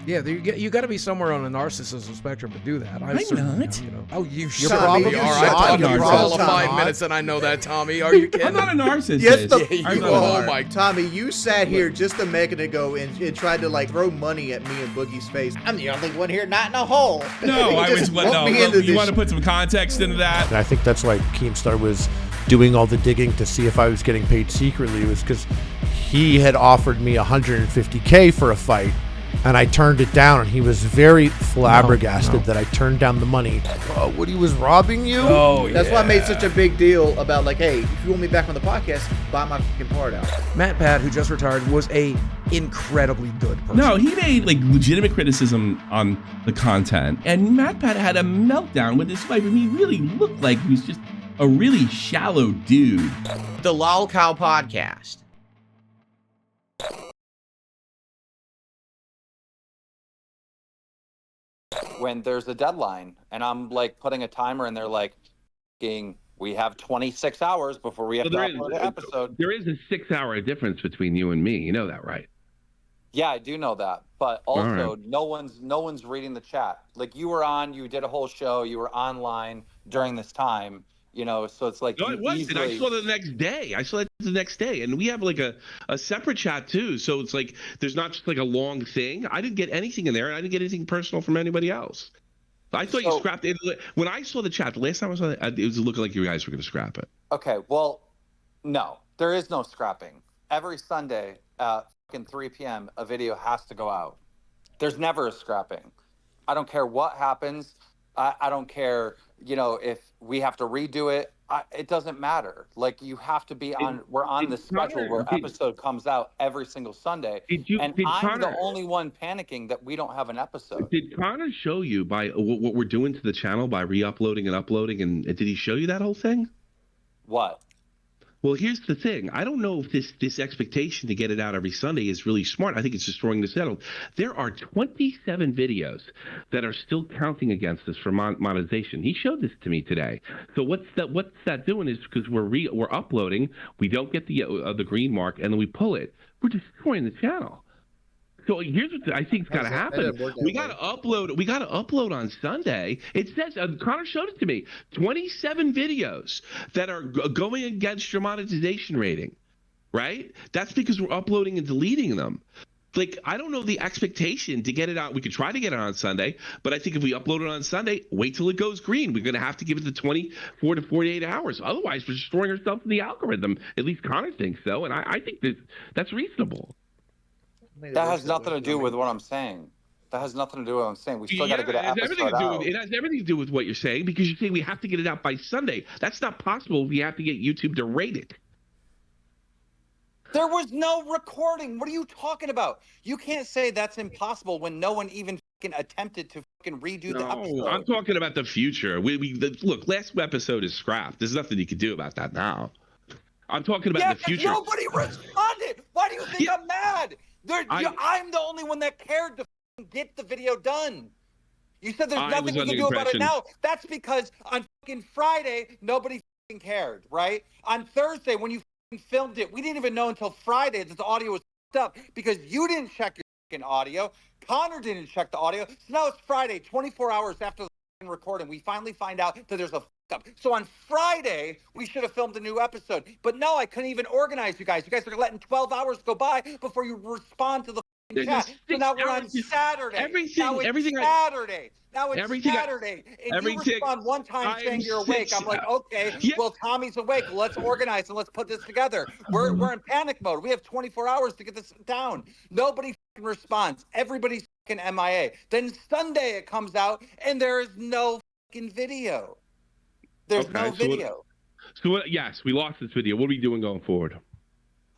Yeah, you got to be somewhere on a narcissism spectrum to do that. I'm not. Oh, you probably certainly are. are. I I talked talked to you for all of Tommy. 5 minutes, and I know that, Tommy. Are you kidding? I'm not a narcissist. Yes, I'm not oh a my. Tommy, you sat here just a minute ago and tried to like throw money at me and Boogie's face. I'm the only one here not in a hole. No, You I just was. lumped No, me into you this want to put some context into that? And I think that's why Keemstar was doing all the digging to see if I was getting paid secretly. It was because he had offered me $150K for a fight, and I turned it down, and he was very flabbergasted that I turned down the money. Woody was robbing you? Oh, That's why I made such a big deal about like, hey, if you want me back on the podcast, buy my fucking part out. Matt Pat, who just retired, was a incredibly good person. No, he made like legitimate criticism on the content, and Matt Pat had a meltdown with his wife, and he really looked like he was just a really shallow dude. The Lolcow podcast. When there's a deadline and I'm like putting a timer and they're like, we have 26 hours before we have to upload an episode. There is a 6-hour difference between you and me. You know that, right? Yeah, I do know that. But also right. no one's reading the chat. Like you did a whole show, you were online during this time, so it's like No, it wasn't. I saw it the next day. I saw it the next day. And we have like a separate chat too. So it's like there's not just like a long thing. I didn't get anything in there, and I didn't get anything personal from anybody else. I thought you scrapped it. When I saw the chat, the last time I saw it, it was looking like you guys were going to scrap it. Okay, well, no, there is no scrapping. Every Sunday at 3 p.m., a video has to go out. There's never a scrapping. I don't care what happens. I don't care, if we have to redo it. It doesn't matter. Like, you have to be on. We're on the schedule where episode comes out every single Sunday. I'm the only one panicking that we don't have an episode. Did Connor show you by what we're doing to the channel by re-uploading and uploading? And did he show you that whole thing? What? Well, here's the thing. I don't know if this expectation to get it out every Sunday is really smart. I think it's destroying the channel. There are 27 videos that are still counting against us for monetization. He showed this to me today. So what's that doing is because we're uploading, we don't get the green mark, and then we pull it. We're destroying the channel. So here's what I think is got to happen. We got to upload. We got to upload on Sunday. It says Connor showed it to me. 27 videos that are going against your monetization rating, right? That's because we're uploading and deleting them. Like, I don't know the expectation to get it out. We could try to get it on Sunday, but I think if we upload it on Sunday, wait till it goes green. We're going to have to give it the 24 to 48 hours. Otherwise, we're destroying ourselves in the algorithm. At least Connor thinks so, and I think that's reasonable. That has nothing to do with what I'm saying. That has nothing to do with what I'm saying. We still got to get an episode out. It has everything to do with what you're saying, because you're saying we have to get it out by Sunday. That's not possible. We have to get YouTube to rate it. There was no recording. What are you talking about? You can't say that's impossible when no one even attempted to redo the episode. I'm talking about the future. Look, last episode is scrapped. There's nothing you can do about that now. I'm talking about the future. Nobody responded. Why do you think I'm mad? I'm the only one that cared to get the video done. You said there's nothing you can do about it now. That's because on Friday, nobody cared, right? On Thursday, when you filmed it, we didn't even know until Friday that the audio was up because you didn't check your audio. Connor didn't check the audio. So now it's Friday, 24 hours after the recording. We finally find out that there's a up. So on Friday, we should have filmed a new episode. But no, I couldn't even organize you guys. You guys are letting 12 hours go by before you respond to the chat. So now we're on Saturday. Now it's Saturday. And you respond one time saying you're awake. I'm like, okay, well, Tommy's awake. Let's organize and let's put this together. We're in panic mode. We have 24 hours to get this down. Nobody responds. Everybody's MIA. Then Sunday it comes out and there is no video. There's no video. Yes, we lost this video. What are we doing going forward?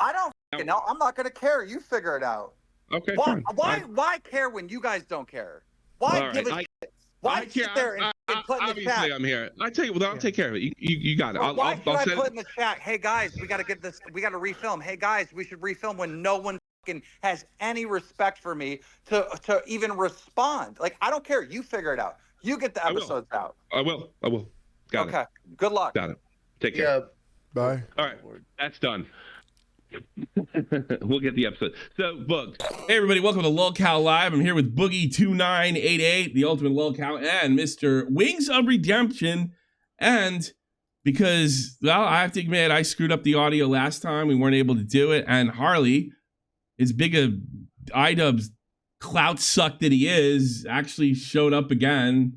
I don't know. I'm not going to care. You figure it out. Okay, fine. Why care when you guys don't care? Why give a shit? Why sit there and put in the chat? Obviously, I'm here. I tell you, I'll take care of it. You got it. Why should I put in the chat, hey, guys, we got to get this. We got to refilm. Hey, guys, we should refilm when no one has any respect for me to even respond. Like, I don't care. You figure it out. You get the episodes out. I will. Got it. Okay. Good luck. Got it. Take care. Bye. All right. That's done. We'll get the episode. So, booked. Hey, everybody, welcome to Lolcow Live. I'm here with Boogie2988, the ultimate Lolcow, and Mr. Wings of Redemption. And because, well, I have to admit, I screwed up the audio last time. We weren't able to do it. And Harley, as big a iDubbbz clout suck that he is, actually showed up again.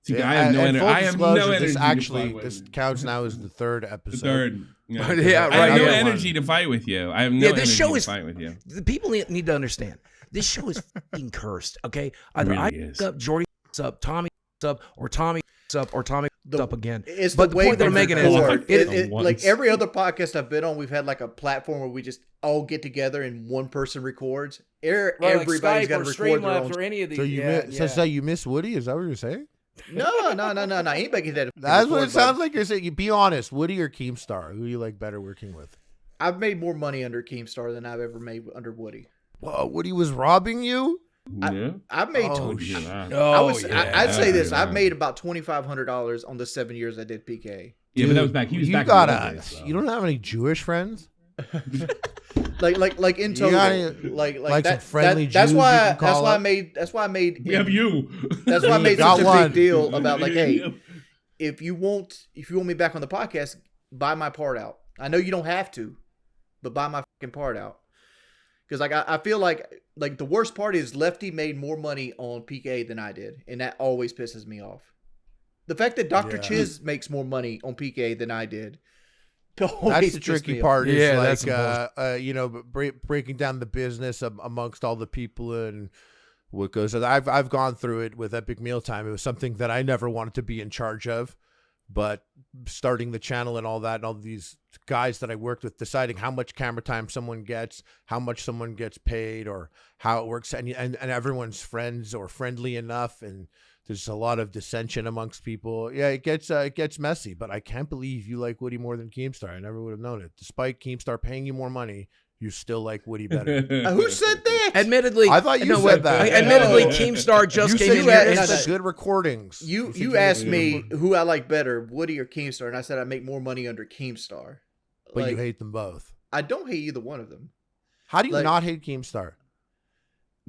I have no energy. I have no energy. This counts now as the third episode. The third. Yeah, Yeah, I have right. no Yeah. energy to fight with you. I have no energy to fight with you. The people need to understand. This show is fucking cursed, okay? Either Really I is. up, Jordy up, Tommy up, or Tommy up, or Tommy up again. It's But the the point they're making is, like every other podcast I've been on, we've had like a platform where we just all get together and one person records. Everybody's got to record their own. or any of these. So you miss Woody? Is that what you're saying? No. Anybody can that. That's what it sounds like you're saying. You be honest, Woody or Keemstar? Who do you like better working with? I've made more money under Keemstar than I've ever made under Woody. Well, Woody was robbing you. Yeah. I've made. I'd say this. I've made about $2,500 on the 7 years I did PK. Yeah, but that was back. He was back. You don't have any Jewish friends? like in total, like that, some friendly that's Jews why you can call I made We have you. That's why I made got such a one. big deal about like, hey, if you want me back on the podcast, buy my part out. I know you don't have to, but buy my fucking part out. Because like I feel like the worst part is Lefty made more money on PK than I did, and that always pisses me off. The fact that Dr. Chiz makes more money on PK than I did. That's the tricky part. Yeah, is that's breaking down the business amongst all the people and what goes. I've gone through it with Epic Mealtime. It was something that I never wanted to be in charge of, but starting the channel and all that, and all these guys that I worked with, deciding how much camera time someone gets, how much someone gets paid, or how it works, and everyone's friends or friendly enough, and there's a lot of dissension amongst people. Yeah, it gets messy, but I can't believe you like Woody more than Keemstar. I never would have known it. Despite Keemstar paying you more money, you still like Woody better. Who said that? Admittedly, I thought you said that. Admittedly, Keemstar just came in you here. had good recordings. You asked me who I like better, Woody or Keemstar, and I said I make more money under Keemstar. But you hate them both. I don't hate either one of them. How do you not hate Keemstar?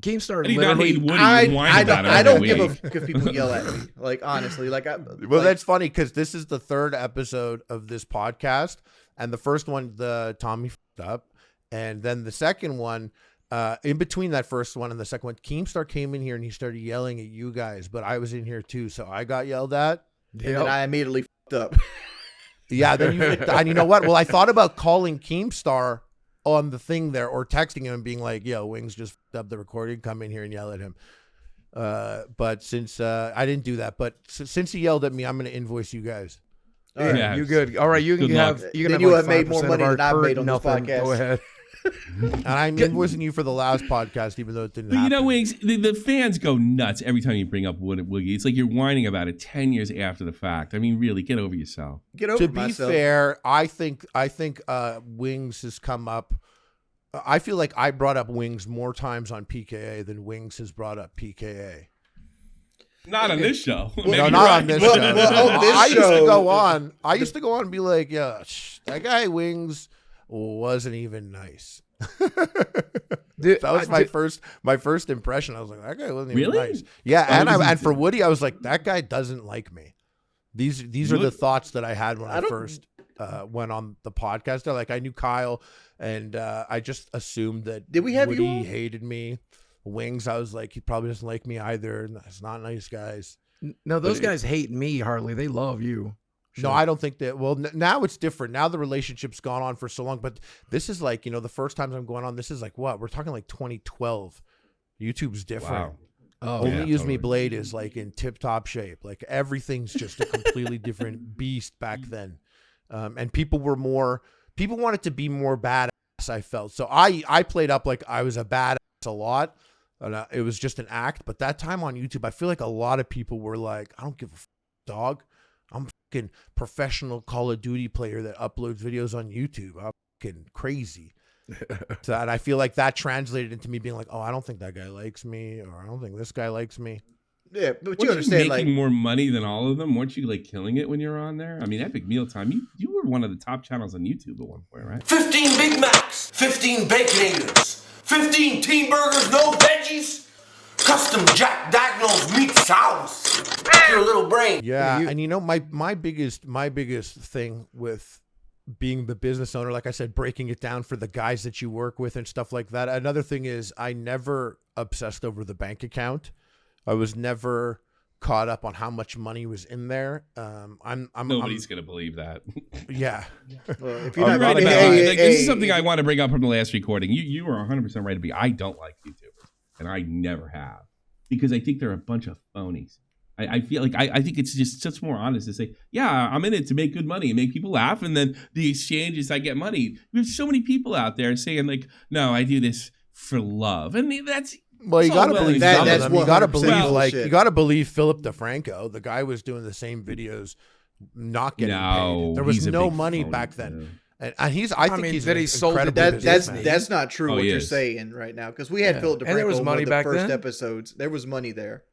Keemstar I do not hate literally. Woody. I don't give a fuck if people yell at me. Like honestly, That's funny because this is the third episode of this podcast, and the first one, the Tommy f***ed up, and then the second one, in between that first one and the second one, Keemstar came in here and he started yelling at you guys, but I was in here too, so I got yelled at. and then I immediately f***ed up. Yeah, then and you know what? Well, I thought about calling Keemstar on the thing there or texting him and being like, yo, Wings just f***ed up the recording, come in here and yell at him. But since I didn't do that, but since he yelled at me, I'm going to invoice you guys. Yeah, you good. All right, you can Good have. luck. You can Then have you like have made more 5% money of our than I've made current on this nothing. podcast. Go ahead. And I'm invoicing you for the last podcast, even though it didn't But you happen. know, Wings, the fans go nuts every time you bring up Woogie. It's like you're whining about it 10 years after the fact. I mean, really, get over yourself. Get over To be myself. fair, I think Wings has come up. I feel like I brought up Wings more times on PKA than Wings has brought up PKA. Not on this show. No, Maybe not you're on right. this Well, show. well, on this I used to show- go on. I used to go on and be like, yeah, that guy Wings wasn't even nice. Dude, That was my first impression. I was like, that guy wasn't even Really? nice. Yeah, Oh, and for Woody, I was like, that guy doesn't like me. These are the thoughts that I had when I first went on the podcast. Like I knew Kyle, and I just assumed that Did we have Woody you on? hated me. Wings, I was like, he probably doesn't like me either. It's not nice guys. No, those guys hate me, Harley. They love you. No, I don't think that. Well, now it's different. Now the relationship's gone on for so long, but this is like, the first times I'm going on, this is like what? We're talking like 2012. YouTube's different. Wow. Oh, Only yeah, Use Me totally. Blade is like in tip top shape. Like everything's just a completely different beast back then. And people wanted to be more badass, I felt. So I played up like I was a badass a lot. And it was just an act. But that time on YouTube, I feel like a lot of people were like, I don't give a dog. I'm a fucking professional Call of Duty player that uploads videos on YouTube. I'm fucking crazy. So and I feel like that translated into me being like, oh, I don't think that guy likes me, or I don't think this guy likes me. Yeah, but Weren't you understand, making like more money than all of them? Weren't you like killing it when you were on there? I mean, Epic Mealtime, you were one of the top channels on YouTube at one point, right? 15 Big Macs, 15 Baconators, 15 Teen Burgers, no veggies, custom Jack Daniels meat sauce. Your little brain. Yeah, and you know, my biggest thing with being the business owner, like I said, breaking it down for the guys that you work with and stuff like that. Another thing is I never obsessed over the bank account. I was never caught up on how much money was in there. Nobody's gonna believe that. Yeah. Well, if You're right about this is something I want to bring up from the last recording. You were 100% right to be. I don't like YouTubers, and I never have, because I think they're a bunch of phonies. I feel like I think it's just more honest to say, yeah, I'm in it to make good money and make people laugh, and then the exchange is I get money. There's so many people out there saying like, no, I do this for love, and that's. Well, you gotta believe that. some That's of them. You gotta believe bullshit. you gotta believe Philip DeFranco. The guy was doing the same videos, not getting paid. There was no money back then, and he's. I think he's. that he sold it. That's not true. What you're is. saying right now, because we had Philip DeFranco. And there was money in back the first then? episodes. There was money there.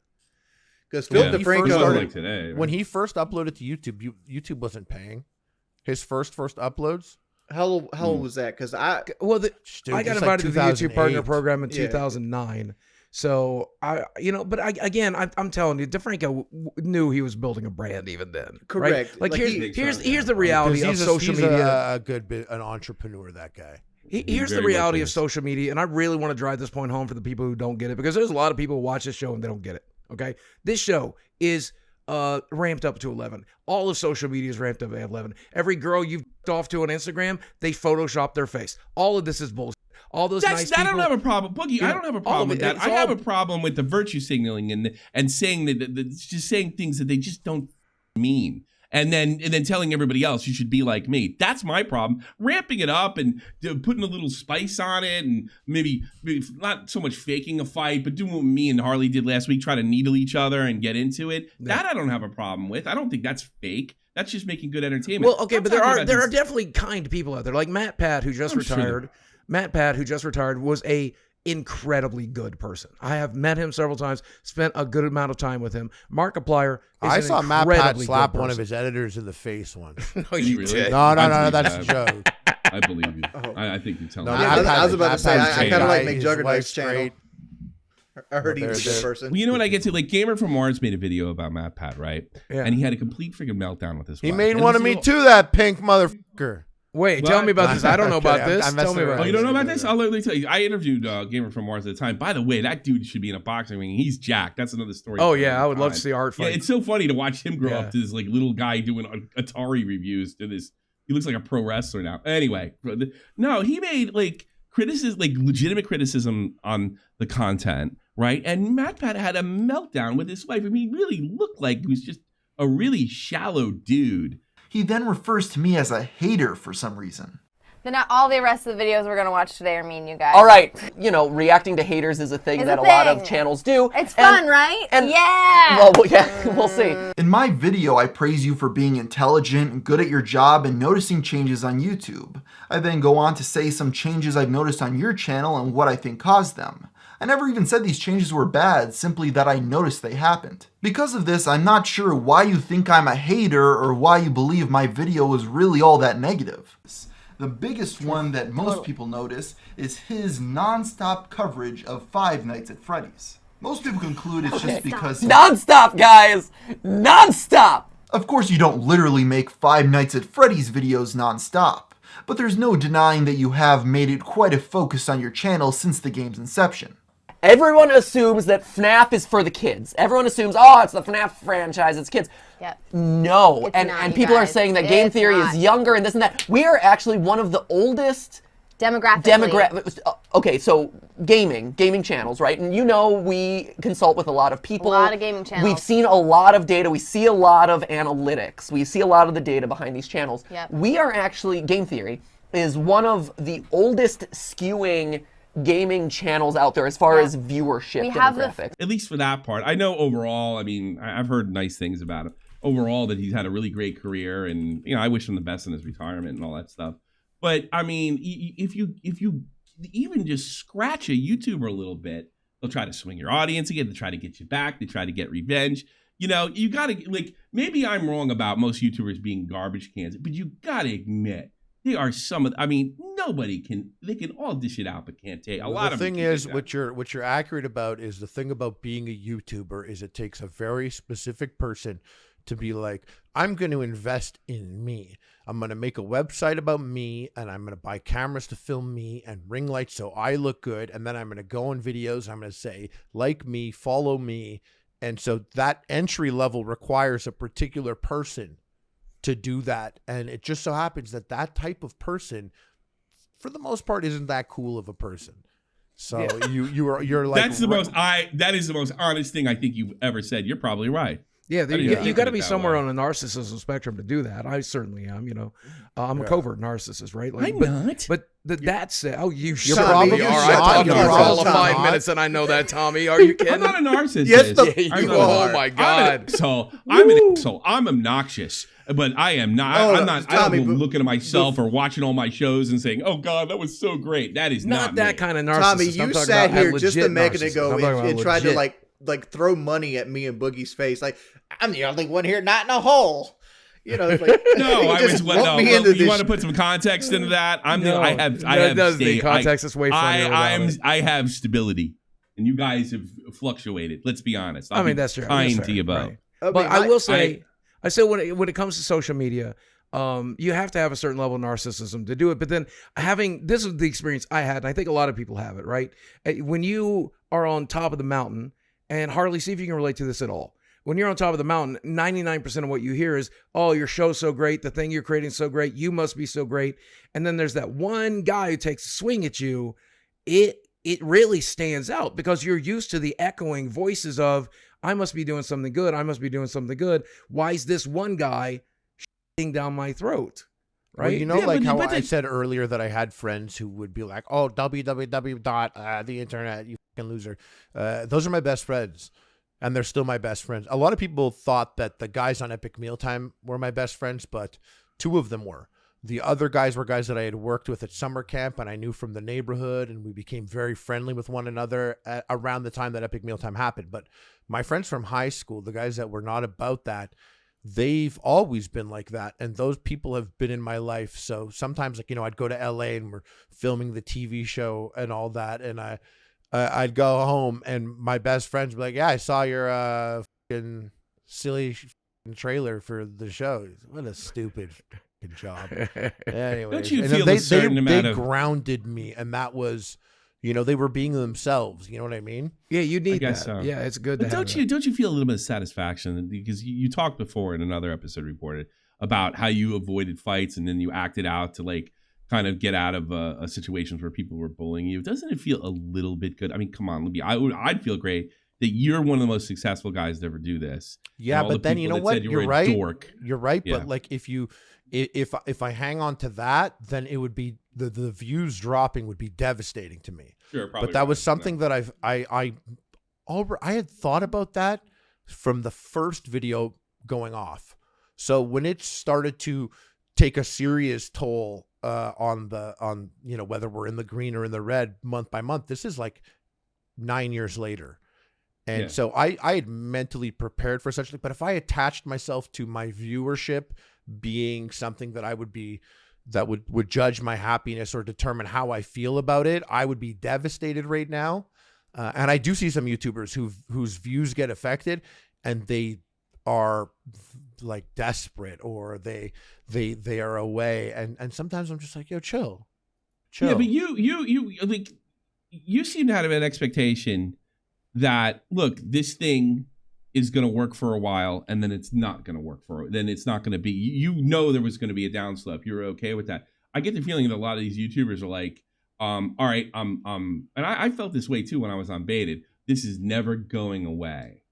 Because Philip It wasn't DeFranco, like today, right? When he first uploaded to YouTube, YouTube wasn't paying. His first uploads. how old was that? Because I Well, Dude, I got just invited to the YouTube 2008. Partner Program in Yeah. 2009. So I'm telling you, DeFranco knew he was building a brand even then. Correct. Right? Like, Like, here's the reality of social media. A good bit, an entrepreneur. That guy. Here's the very reality much of is. social media, and I really want to drive this point home for the people who don't get it, because there's a lot of people who watch this show and they don't get it. Okay, this show is ramped up to 11. All of social media is ramped up to 11. Every girl you've off to on Instagram, they Photoshop their face. All of this is bullshit. All those nice I people. don't have a problem, Boogie. I don't have a problem with that. it's I have all- a problem with the virtue signaling and saying that just saying things that they just don't mean, and then telling everybody else you should be like me. That's my problem. Ramping it up and putting a little spice on it, and maybe not so much faking a fight, but doing what me and Harley did last week, try to needle each other and get into it. Yeah. That I don't have a problem with. I don't think that's fake. That's just making good entertainment. Well, okay, I'm but there talking are about these- definitely kind people out there, like Matt Pat, who just I'm sure retired. Matt Pat, who just retired, was a incredibly good person. I have met him several times, spent a good amount of time with him. Markiplier is I an saw Matt Pat incredibly slap good one of person. his editors in the face once. No, Did you really? did. No, I that's believe a joke. I believe you. Oh. I think you tell No, me. I was about to say, I kind of like His McJuggernaut's wife's channel. great. I heard he They're- was a good they're- person. Well, you know what I get to? Like, Gamer from Mars made a video about Matt Pat, right? Yeah. And he had a complete freaking meltdown with his He wife. made And one this of me little- too, that pink motherfucker. Wait, What? tell me about this. I don't know about Okay, this. I'm Tell me messing about around. Oh, this. you don't know about this? I'll literally tell you. I interviewed Gamer from Mars at the time. By the way, that dude should be in a boxing ring. He's jacked. That's another story. Oh for yeah, another I would love time. to see art Yeah, fight. it's so funny to watch him grow Yeah. up to this like little guy doing Atari reviews to this. He looks like a pro wrestler now. Anyway, no, he made like criticism, like legitimate criticism on the content, right? And Matt Pat had a meltdown with his wife. I mean, he really looked like he was just a really shallow dude. He then refers to me as a hater for some reason. Then all the rest of the videos we're going to watch today are me and you guys. All right, you know, reacting to haters is a thing It's that a a lot of thing. channels do. It's fun, right? and- yeah. Well, yeah, we'll see. In my video, I praise you for being intelligent, good at your job, and noticing changes on YouTube. I then go on to say some changes I've noticed on your channel and what I think caused them. I never even said these changes were bad, simply that I noticed they happened. Because of this, I'm not sure why you think I'm a hater or why you believe my video was really all that negative. The biggest one that most people notice is his non-stop coverage of Five Nights at Freddy's. Most people conclude it's just because... Non-stop, guys! Non-stop! Of course, you don't literally make Five Nights at Freddy's videos non-stop, but there's no denying that you have made it quite a focus on your channel since the game's inception. Everyone assumes that FNAF is for the kids. Everyone assumes, oh, it's the FNAF franchise, it's kids. Yep. No, It's and not, and you people are guys. saying that Game It's Theory not. is younger and this and that. We are actually one of the oldest Demographic. Okay, so gaming channels, right? And you know we consult with a lot of people. A lot of gaming channels. We've seen a lot of data. We see a lot of analytics. We see a lot of the data behind these channels. Yep. We are actually, Game Theory is one of the oldest skewing gaming channels out there as far Yeah. as viewership We have the- demographics. At least for that part. I know overall, I mean, I've heard nice things about him. Overall, that he's had a really great career, and you know, I wish him the best in his retirement and all that stuff. But I mean, if you even just scratch a YouTuber a little bit, they'll try to swing your audience again. They try to get you back. They try to get revenge. You know, you gotta like. Maybe I'm wrong about most YouTubers being garbage cans, but you gotta admit they are some of. I mean, nobody can. They can all dish it out, but can't take a lot of. The thing is, what you're accurate about is the thing about being a YouTuber is it takes a very specific person to be like, I'm going to invest in me. I'm going to make a website about me, and I'm going to buy cameras to film me and ring lights so I look good, and then I'm going to go on videos. I'm going to say, like me, follow me. And so that entry level requires a particular person to do that. And it just so happens that that type of person, for the most part, isn't that cool of a person. So you're like, that is the most honest thing I think you've ever said. You're probably right. Yeah, you got to be somewhere on a narcissism spectrum to do that. I certainly am. You know, I'm a covert narcissist, right? Like, I'm not. But that said, you're probably all right. I talked to you for all of 5 minutes, and I know that, Tommy. Are you kidding? I'm not a narcissist. Yes, you are. Oh my God. I'm an asshole. I'm obnoxious, but I am not. I'm not. I don't go looking at myself or watching all my shows and saying, "Oh God, that was so great." That is not that me. kind of narcissist. Tommy, you sat here just a minute ago and tried to like throw money at me and Boogie's face. Like, I'm the only one here not in a hole. You know, like, no, I was no. You want to put some context into that? I have context. It's way funnier. I have stability, and you guys have fluctuated. Let's be honest. I mean, that's true. Kind to you both. Right. But I will say, when it comes to social media, you have to have a certain level of narcissism to do it. But then this is the experience I had, and I think a lot of people have it, right? When you are on top of the mountain, and Harley, see if you can relate to this at all. When you're on top of the mountain, 99% of what you hear is, oh, your show's so great. The thing you're creating is so great. You must be so great. And then there's that one guy who takes a swing at you. It really stands out because you're used to the echoing voices of, I must be doing something good. I must be doing something good. Why is this one guy shitting down my throat? Right? Well, you know, how I said earlier that I had friends who would be like, oh, www. The internet, you fucking loser. Those are my best friends. And they're still my best friends. A lot of people thought that the guys on Epic Mealtime were my best friends, but 2 of them were. The other guys were guys that I had worked with at summer camp and I knew from the neighborhood, and we became very friendly with one another around the time that Epic Mealtime happened. But my friends from high school, the guys that were not about that, they've always been like that. And those people have been in my life. So sometimes, like, you know, I'd go to LA and we're filming the TV show and all that. And I'd go home and my best friends would be like, yeah, I saw your fucking silly trailer for the show. What a stupid job. Anyway, don't you feel a certain amount of... They grounded me, and that was, you know, they were being themselves. You know what I mean? Yeah, you need that. So. Yeah, it's good but don't you feel a little bit of satisfaction? Because you talked before in another episode reported about how you avoided fights and then you acted out to like kind of get out of situations where people were bullying you. Doesn't it feel a little bit good? I mean, come on, I'd feel great that you're one of the most successful guys to ever do this. Yeah, but then you know what? You're right. Dork. You're right. Yeah. But like, if I hang on to that, then it would be the views dropping would be devastating to me. Sure, probably. But that was something that I had thought about that from the first video going off. So when it started to take a serious toll on you know, whether we're in the green or in the red month by month, this is like 9 years later. And so I had mentally prepared for such thing. But if I attached myself to my viewership being something that I would be, that would judge my happiness or determine how I feel about it, I would be devastated right now. And I do see some YouTubers whose views get affected and they are like desperate or they are away. And sometimes I'm just like, yo, chill. Yeah, but you seem to have an expectation that, look, this thing is going to work for a while and then it's not going to work then it's not going to be, you know, there was going to be a downslope. You're okay with that. I get the feeling that a lot of these YouTubers are like, all right, and I felt this way too when I was on Baited. This is never going away.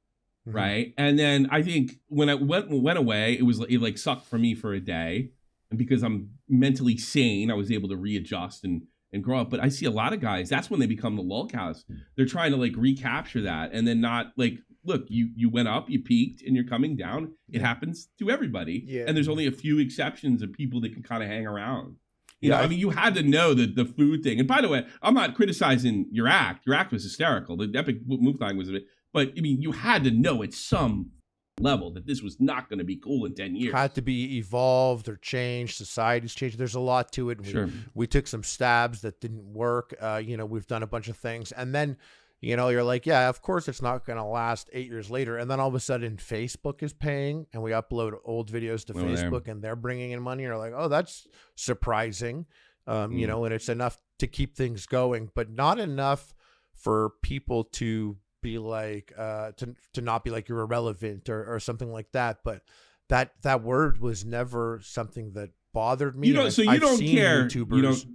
Mm-hmm. Right. And then I think when it went away, it like sucked for me for a day. And because I'm mentally sane, I was able to readjust and grow up. But I see a lot of guys, that's when they become the lolcows. They're trying to like recapture that and then not like, look, you went up, you peaked, and you're coming down. It happens to everybody. Yeah. And there's only a few exceptions of people that can kind of hang around. You know, I mean, you had to know that the food thing. And by the way, I'm not criticizing your act. Your act was hysterical. The epic move thing was a bit, but I mean, you had to know at some level that this was not going to be cool in 10 years. Had to be evolved or changed. Society's changed. There's a lot to it. We took some stabs that didn't work. We've done a bunch of things. And then, you're like, yeah, of course it's not going to last 8 years later. And then all of a sudden Facebook is paying and we upload old videos to Facebook and they're bringing in money. And you're like, oh, that's surprising. And it's enough to keep things going, but not enough for people to be like to not be like you're irrelevant or something like that. But that word was never something that bothered me. So you don't care. YouTubers,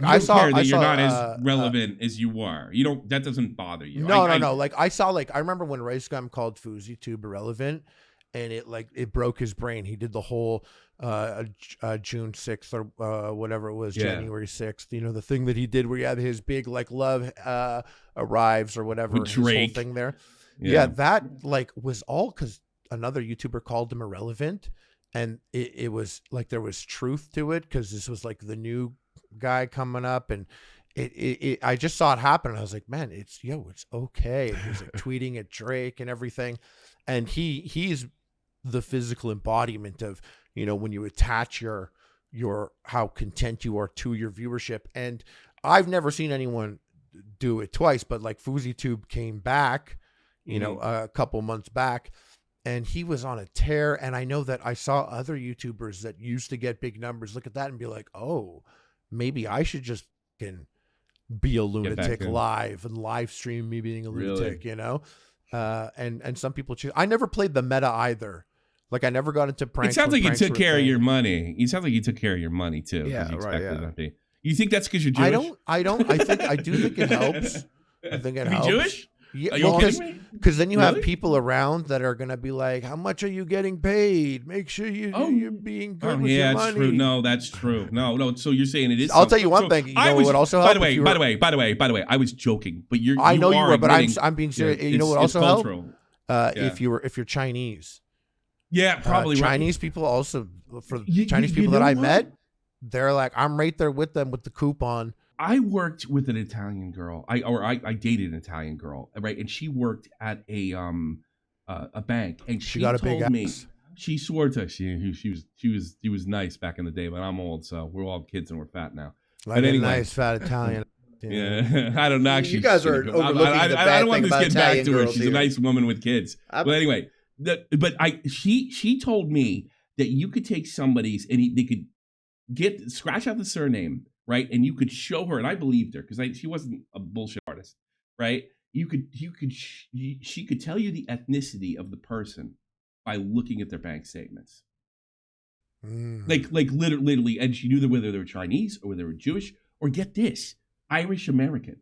I saw that you're not as relevant as you are. You don't. That doesn't bother you. No. Like I remember when Race Gum called FouseyTube irrelevant, and it broke his brain. He did the whole June 6th or whatever it was, January 6th. The thing that he did where he had his big love arrives or whatever, with Drake. His whole thing there. Yeah, that was all because another YouTuber called him irrelevant, and it was like there was truth to it because this was like the new guy coming up, and I just saw it happen and I was like, man, it's okay. And he was like tweeting at Drake and everything, and he's the physical embodiment of when you attach your how content you are to your viewership. And I've never seen anyone do it twice, but FouseyTube came back a couple months back and he was on a tear. And I know that I saw other YouTubers that used to get big numbers look at that and be like, oh, maybe I should just be a lunatic live and live stream me being a lunatic, and some people choose. I never played the meta either. I never got into pranks. It sounds like you took care of your money. It sounds like you took care of your money too. Yeah, right. Yeah. You think that's because you're Jewish? I do think it helps. I think it helps. Jewish? Yeah, because then you have people around that are gonna be like, "How much are you getting paid? Make sure you're being good with your money." True. No, that's true. No. So you're saying it is. I'll tell you one thing. What also helped? By the way, I was joking, but I know you were, but I'm being serious. You know what also helped? If you're Chinese. Yeah, probably Chinese people also Chinese people that I met, they're like, I'm right there with them with the coupon. I worked with an Italian girl. I dated an Italian girl, right? And she worked at a bank, and she got a big ass. She swore to us. She was nice back in the day, but I'm old, so we're all kids and we're fat now. But anyway, nice fat Italian. Yeah, I don't know. Actually, you guys are overlooking the bad I don't want thing this about kid back Italian to her. girls She's here. a nice woman with kids. But anyway, she told me that you could take somebody's and they could scratch out the surname, right? And you could show her, and I believed her because she wasn't a bullshit artist, right? She could tell you the ethnicity of the person by looking at their bank statements. Like literally, and she knew whether they were Chinese or whether they were Jewish, or get this, Irish American,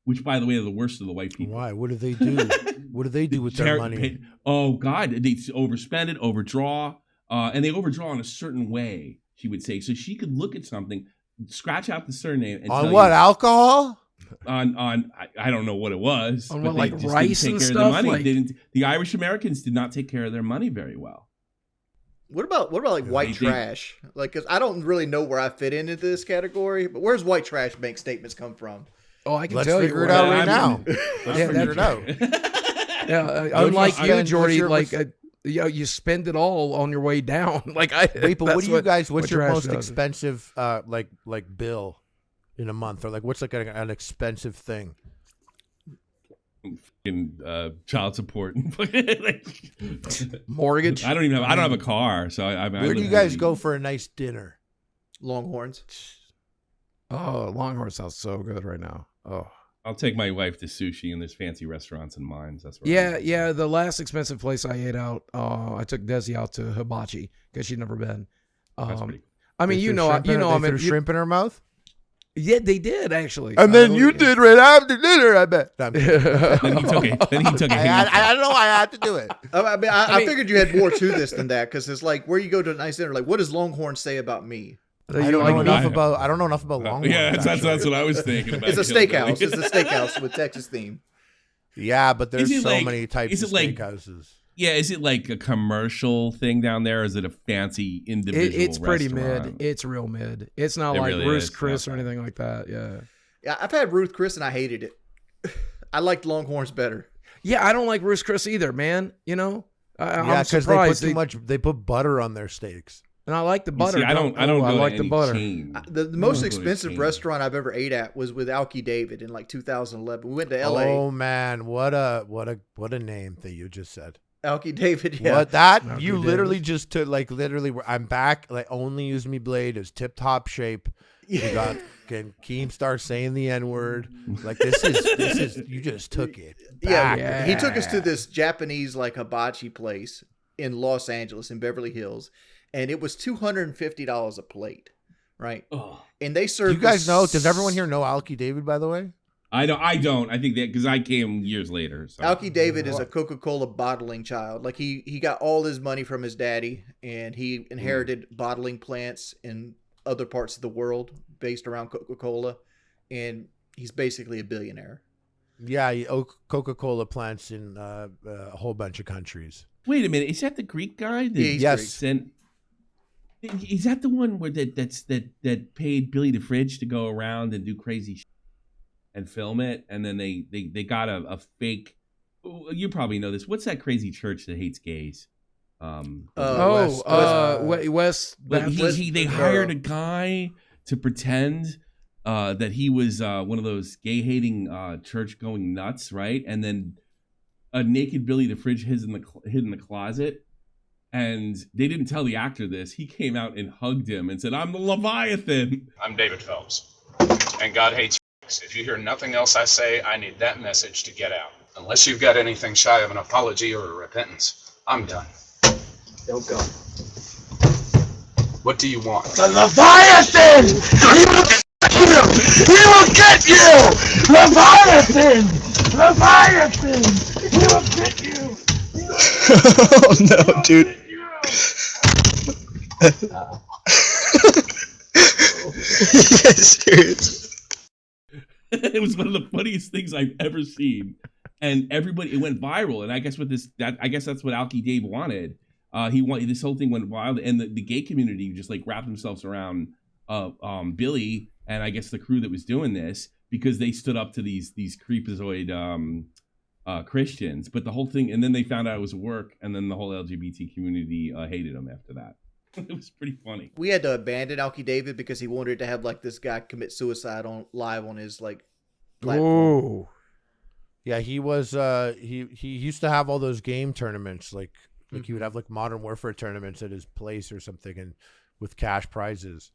which by the way are the worst of the white people. Why? What do they do? What do they do with their money? Oh God, they overspend it, overdraw, and they overdraw in a certain way. She would say, so she could look at something, scratch out the surname, and on what, alcohol? On I don't know what it was. On what, like rice and stuff? The Irish Americans did not take care of their money very well. What about like white trash? Because I don't really know where I fit into this category, but where's white trash bank statements come from? Oh, I can Let's tell you. Let's figure it out right now. Let's figure it out. Yeah, unlike you, Jordy, you spend it all on your way down. Wait, but what do you guys? What's your most expensive, like bill in a month, or like what's like an expensive thing? In child support, mortgage. I don't have a car, so Where do you guys go for a nice dinner? Longhorns. Oh, Longhorn sounds so good right now. Oh, I'll take my wife to sushi, and there's fancy restaurants in Mines. That's where yeah. The last expensive place I ate out, I took Desi out to Hibachi because she'd never been. That's pretty cool. I mean, I'm in shrimp in her mouth. Yeah, they did actually. And then you did right after dinner, I bet. Then he took it. I don't know why I had to do it. I figured you had more to this than that, because it's like where you go to a nice dinner. Like, what does Longhorn say about me? I don't know enough about Longhorn. Yeah, that's what I was thinking about. It's a steakhouse. It's a steakhouse with Texas theme. Yeah, but there's so many types of steakhouses. Yeah, is it like a commercial thing down there, or is it a fancy individual It's pretty restaurant? mid. It's real mid. It's not like really Ruth Chris or anything like that. Yeah, I've had Ruth Chris and I hated it. I liked Longhorns better. Yeah, I don't like Ruth Chris either, man. You know, I'm because they put surprised too much. They put butter on their steaks. And I like the butter. See, I don't I go like to the any butter. chain. The most expensive restaurant I've ever ate at was with Alki David in like 2011. We went to LA. Oh man, what a name that you just said. Alki David, yeah. What that Alki you David. literally just took I'm back. Like only use me blade is tip top shape. You got Keem starts saying the N-word. Like this is you just took it. Back. Yeah, he took us to this Japanese like hibachi place in Los Angeles in Beverly Hills, and it was $250 a plate, right? Oh. And they Do served. you guys know? Does everyone here know Alki David? By the way, I don't. I think that because I came years later. So. Alki David is a Coca-Cola bottling child. Like he got all his money from his daddy, and he inherited bottling plants in other parts of the world based around Coca-Cola, and he's basically a billionaire. yeah, Coca-Cola plants in a whole bunch of countries. Wait a minute, is that the Greek guy? Yes. Is that the one where that paid Billy the Fridge to go around and do crazy shit and film it, and then they got a fake? You probably know this. What's that crazy church that hates gays? West. They hired a guy to pretend that he was one of those gay-hating church-going nuts, right? And then a naked Billy the Fridge hid in the closet, and they didn't tell the actor this. He came out and hugged him and said, "I'm the Leviathan." I'm David Phelps, and God hates f***s. If you hear nothing else I say, I need that message to get out. Unless you've got anything shy of an apology or a repentance, I'm done. Don't go. What do you want? The Leviathan! He will get you! Leviathan! Leviathan! He will get you! Oh no, dude. Yes, it was one of the funniest things I've ever seen, and it went viral. And I guess that's what Alki Dave wanted. This whole thing went wild, and the gay community just like wrapped themselves around Billy, and I guess the crew that was doing this, because they stood up to these creepazoid Christians. But the whole thing, and then they found out it was work, and then the whole LGBT community hated him after that. It was pretty funny. We had to abandon Alki David because he wanted to have like this guy commit suicide live on his like platform. Ooh. Yeah, he was he used to have all those game tournaments, like he would have like Modern Warfare tournaments at his place or something, and with cash prizes.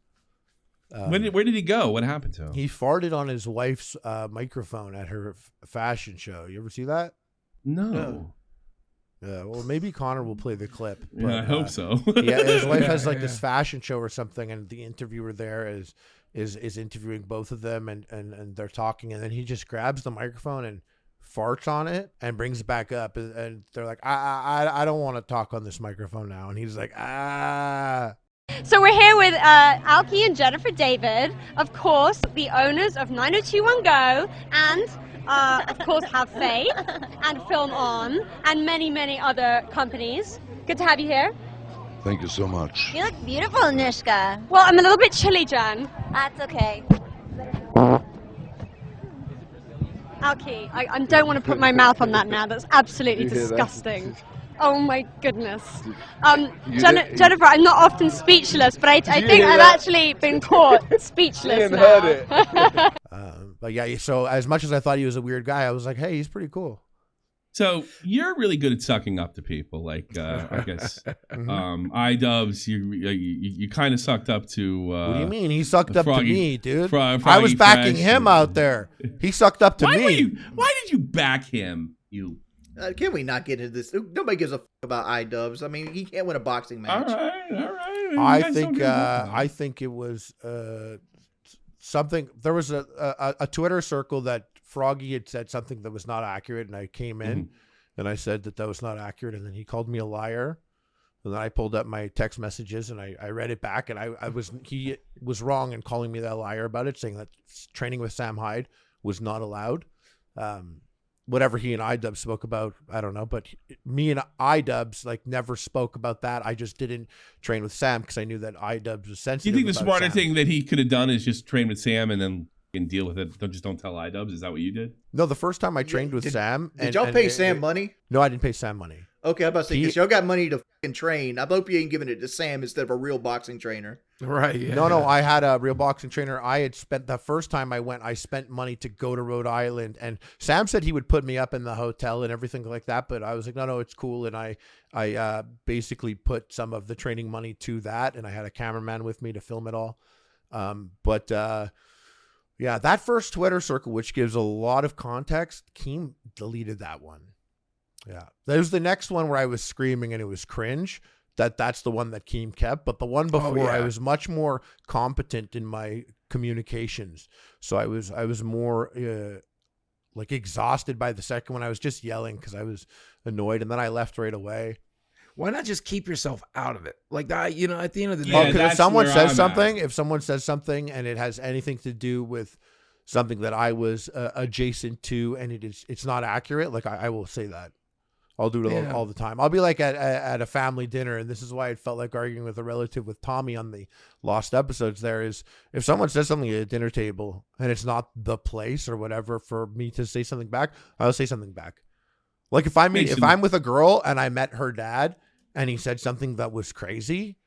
Where did he go? What happened to him? He farted on his wife's microphone at her fashion show. You ever see that? No. Well, maybe Connor will play the clip. But, I hope so. Yeah, his wife has like this fashion show or something, and the interviewer there is interviewing both of them, and they're talking, and then he just grabs the microphone and farts on it and brings it back up, and they're like, I don't want to talk on this microphone now, and he's like, So we're here with Alki and Jennifer David, of course, the owners of 9021 Go, and of course Have Faith and Film On, and many, many other companies. Good to have you here. Thank you so much. You look beautiful, Nishka. Well, I'm a little bit chilly, Jen. That's okay. Alki, I don't want to put my mouth on that now. That's absolutely disgusting. Oh my goodness. Jennifer, I'm not often speechless, but I think I've actually been caught speechless now. But yeah, so as much as I thought he was a weird guy, I was like, hey, he's pretty cool. So you're really good at sucking up to people, like I guess iDubbbz. You kind of sucked up to. What do you mean? He sucked up to me, dude. I was backing him out there. He sucked up to me. Why did you back him? You. Can we not get into this? Nobody gives a about iDubbbz. I mean, he can't win a boxing match. All right. I think it was something. There was a Twitter circle that Froggy had said something that was not accurate, and I came in and I said that was not accurate, and then he called me a liar. And then I pulled up my text messages and I read it back, and he was wrong in calling me that liar about it, saying that training with Sam Hyde was not allowed. Whatever he and iDubbbz spoke about, I don't know. But me and iDubbbz like never spoke about that. I just didn't train with Sam because I knew that iDubbbz was sensitive. Do you think the smarter Sam. thing that he could have done is just train with Sam and then deal with it? Don't tell iDubbbz. Is that what you did? No, the first time I trained with Sam. Did y'all pay Sam money? No, I didn't pay Sam money. Okay, I'm about to say, because y'all got money to fucking train. I hope you ain't giving it to Sam instead of a real boxing trainer. Right. Yeah. No, I had a real boxing trainer. I had spent the first time I went, I spent money to go to Rhode Island, and Sam said he would put me up in the hotel and everything like that. But I was like, no, it's cool. And I basically put some of the training money to that, and I had a cameraman with me to film it all. Yeah, that first Twitter circle, which gives a lot of context, Keem deleted that one. Yeah, there's the next one where I was screaming and it was cringe. That's the one that Keem kept, but the one before I was much more competent in my communications. So I was more like exhausted by the second one. I was just yelling because I was annoyed, and then I left right away. Why not just keep yourself out of it? Like that, at the end of the day. Yeah, because if someone says something and it has anything to do with something that I was adjacent to, and it's not accurate, like I will say that. I'll do it all the time. I'll be like at a family dinner, and this is why it felt like arguing with a relative with Tommy on the lost episodes. There is, if someone says something at a dinner table and it's not the place or whatever for me to say something back, I'll say something back. Like if I'm with a girl and I met her dad and he said something that was crazy,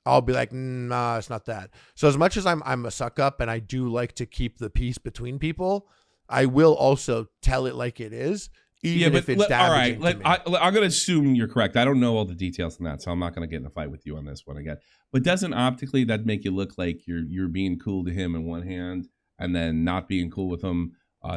I'll be like, nah, it's not that. So as much as I'm a suck up and I do like to keep the peace between people, I will also tell it like it is. Even if it's damaging to me. I'm going to assume you're correct. I don't know all the details on that, so I'm not going to get in a fight with you on this one again. But doesn't optically that make you look like you're being cool to him in one hand and then not being cool with him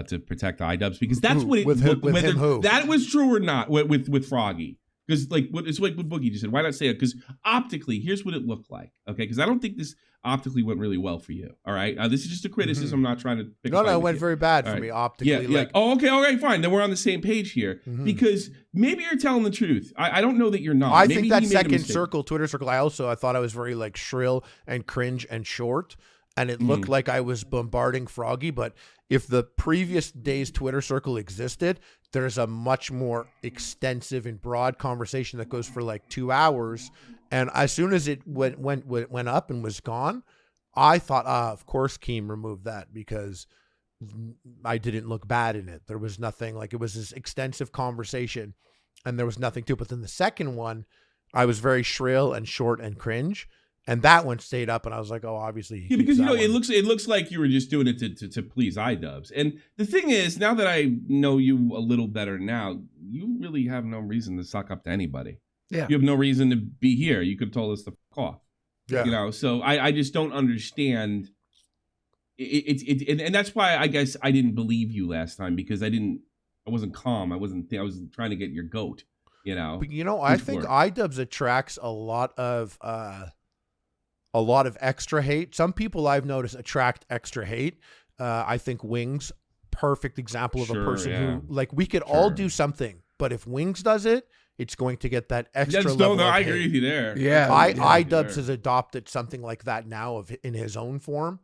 to protect iDubbbz? Because that's what it with him. That was true or not with Froggy. Because it's like what Boogie just said. Why not say it? Because optically, here's what it looked like. Okay, because I don't think this optically went really well for you. All right, this is just a criticism. I'm not trying to pick No, it went very bad for me optically. Yeah. Oh, okay, fine. Then we're on the same page here. Because maybe you're telling the truth. I don't know that you're not. I Maybe think that he made a second mistake. circle, Twitter circle, I thought I was very like shrill and cringe and short, and it looked like I was bombarding Froggy. But if the previous day's Twitter circle existed, there's a much more extensive and broad conversation that goes for like 2 hours. And as soon as it went up and was gone, I thought, of course Keem removed that because I didn't look bad in it. There was nothing, like it was this extensive conversation and there was nothing to it. But then the second one, I was very shrill and short and cringe. And that one stayed up, and I was like, "Oh, obviously." Yeah, because it looks like you were just doing it to please iDubbbz. And the thing is, now that I know you a little better now, you really have no reason to suck up to anybody. Yeah, you have no reason to be here. You could have told us to fuck off. Yeah, So I just don't understand. And that's why I guess I didn't believe you last time because I wasn't calm. I was trying to get your goat. But I think iDubbbz attracts a lot of extra hate. Some people I've noticed attract extra hate. I think Wings, perfect example of a person who, like, we could all do something, but if Wings does it, it's going to get that extra level of I hate. agree with you there. Yeah. iDubbbz has adopted something like that now in his own form,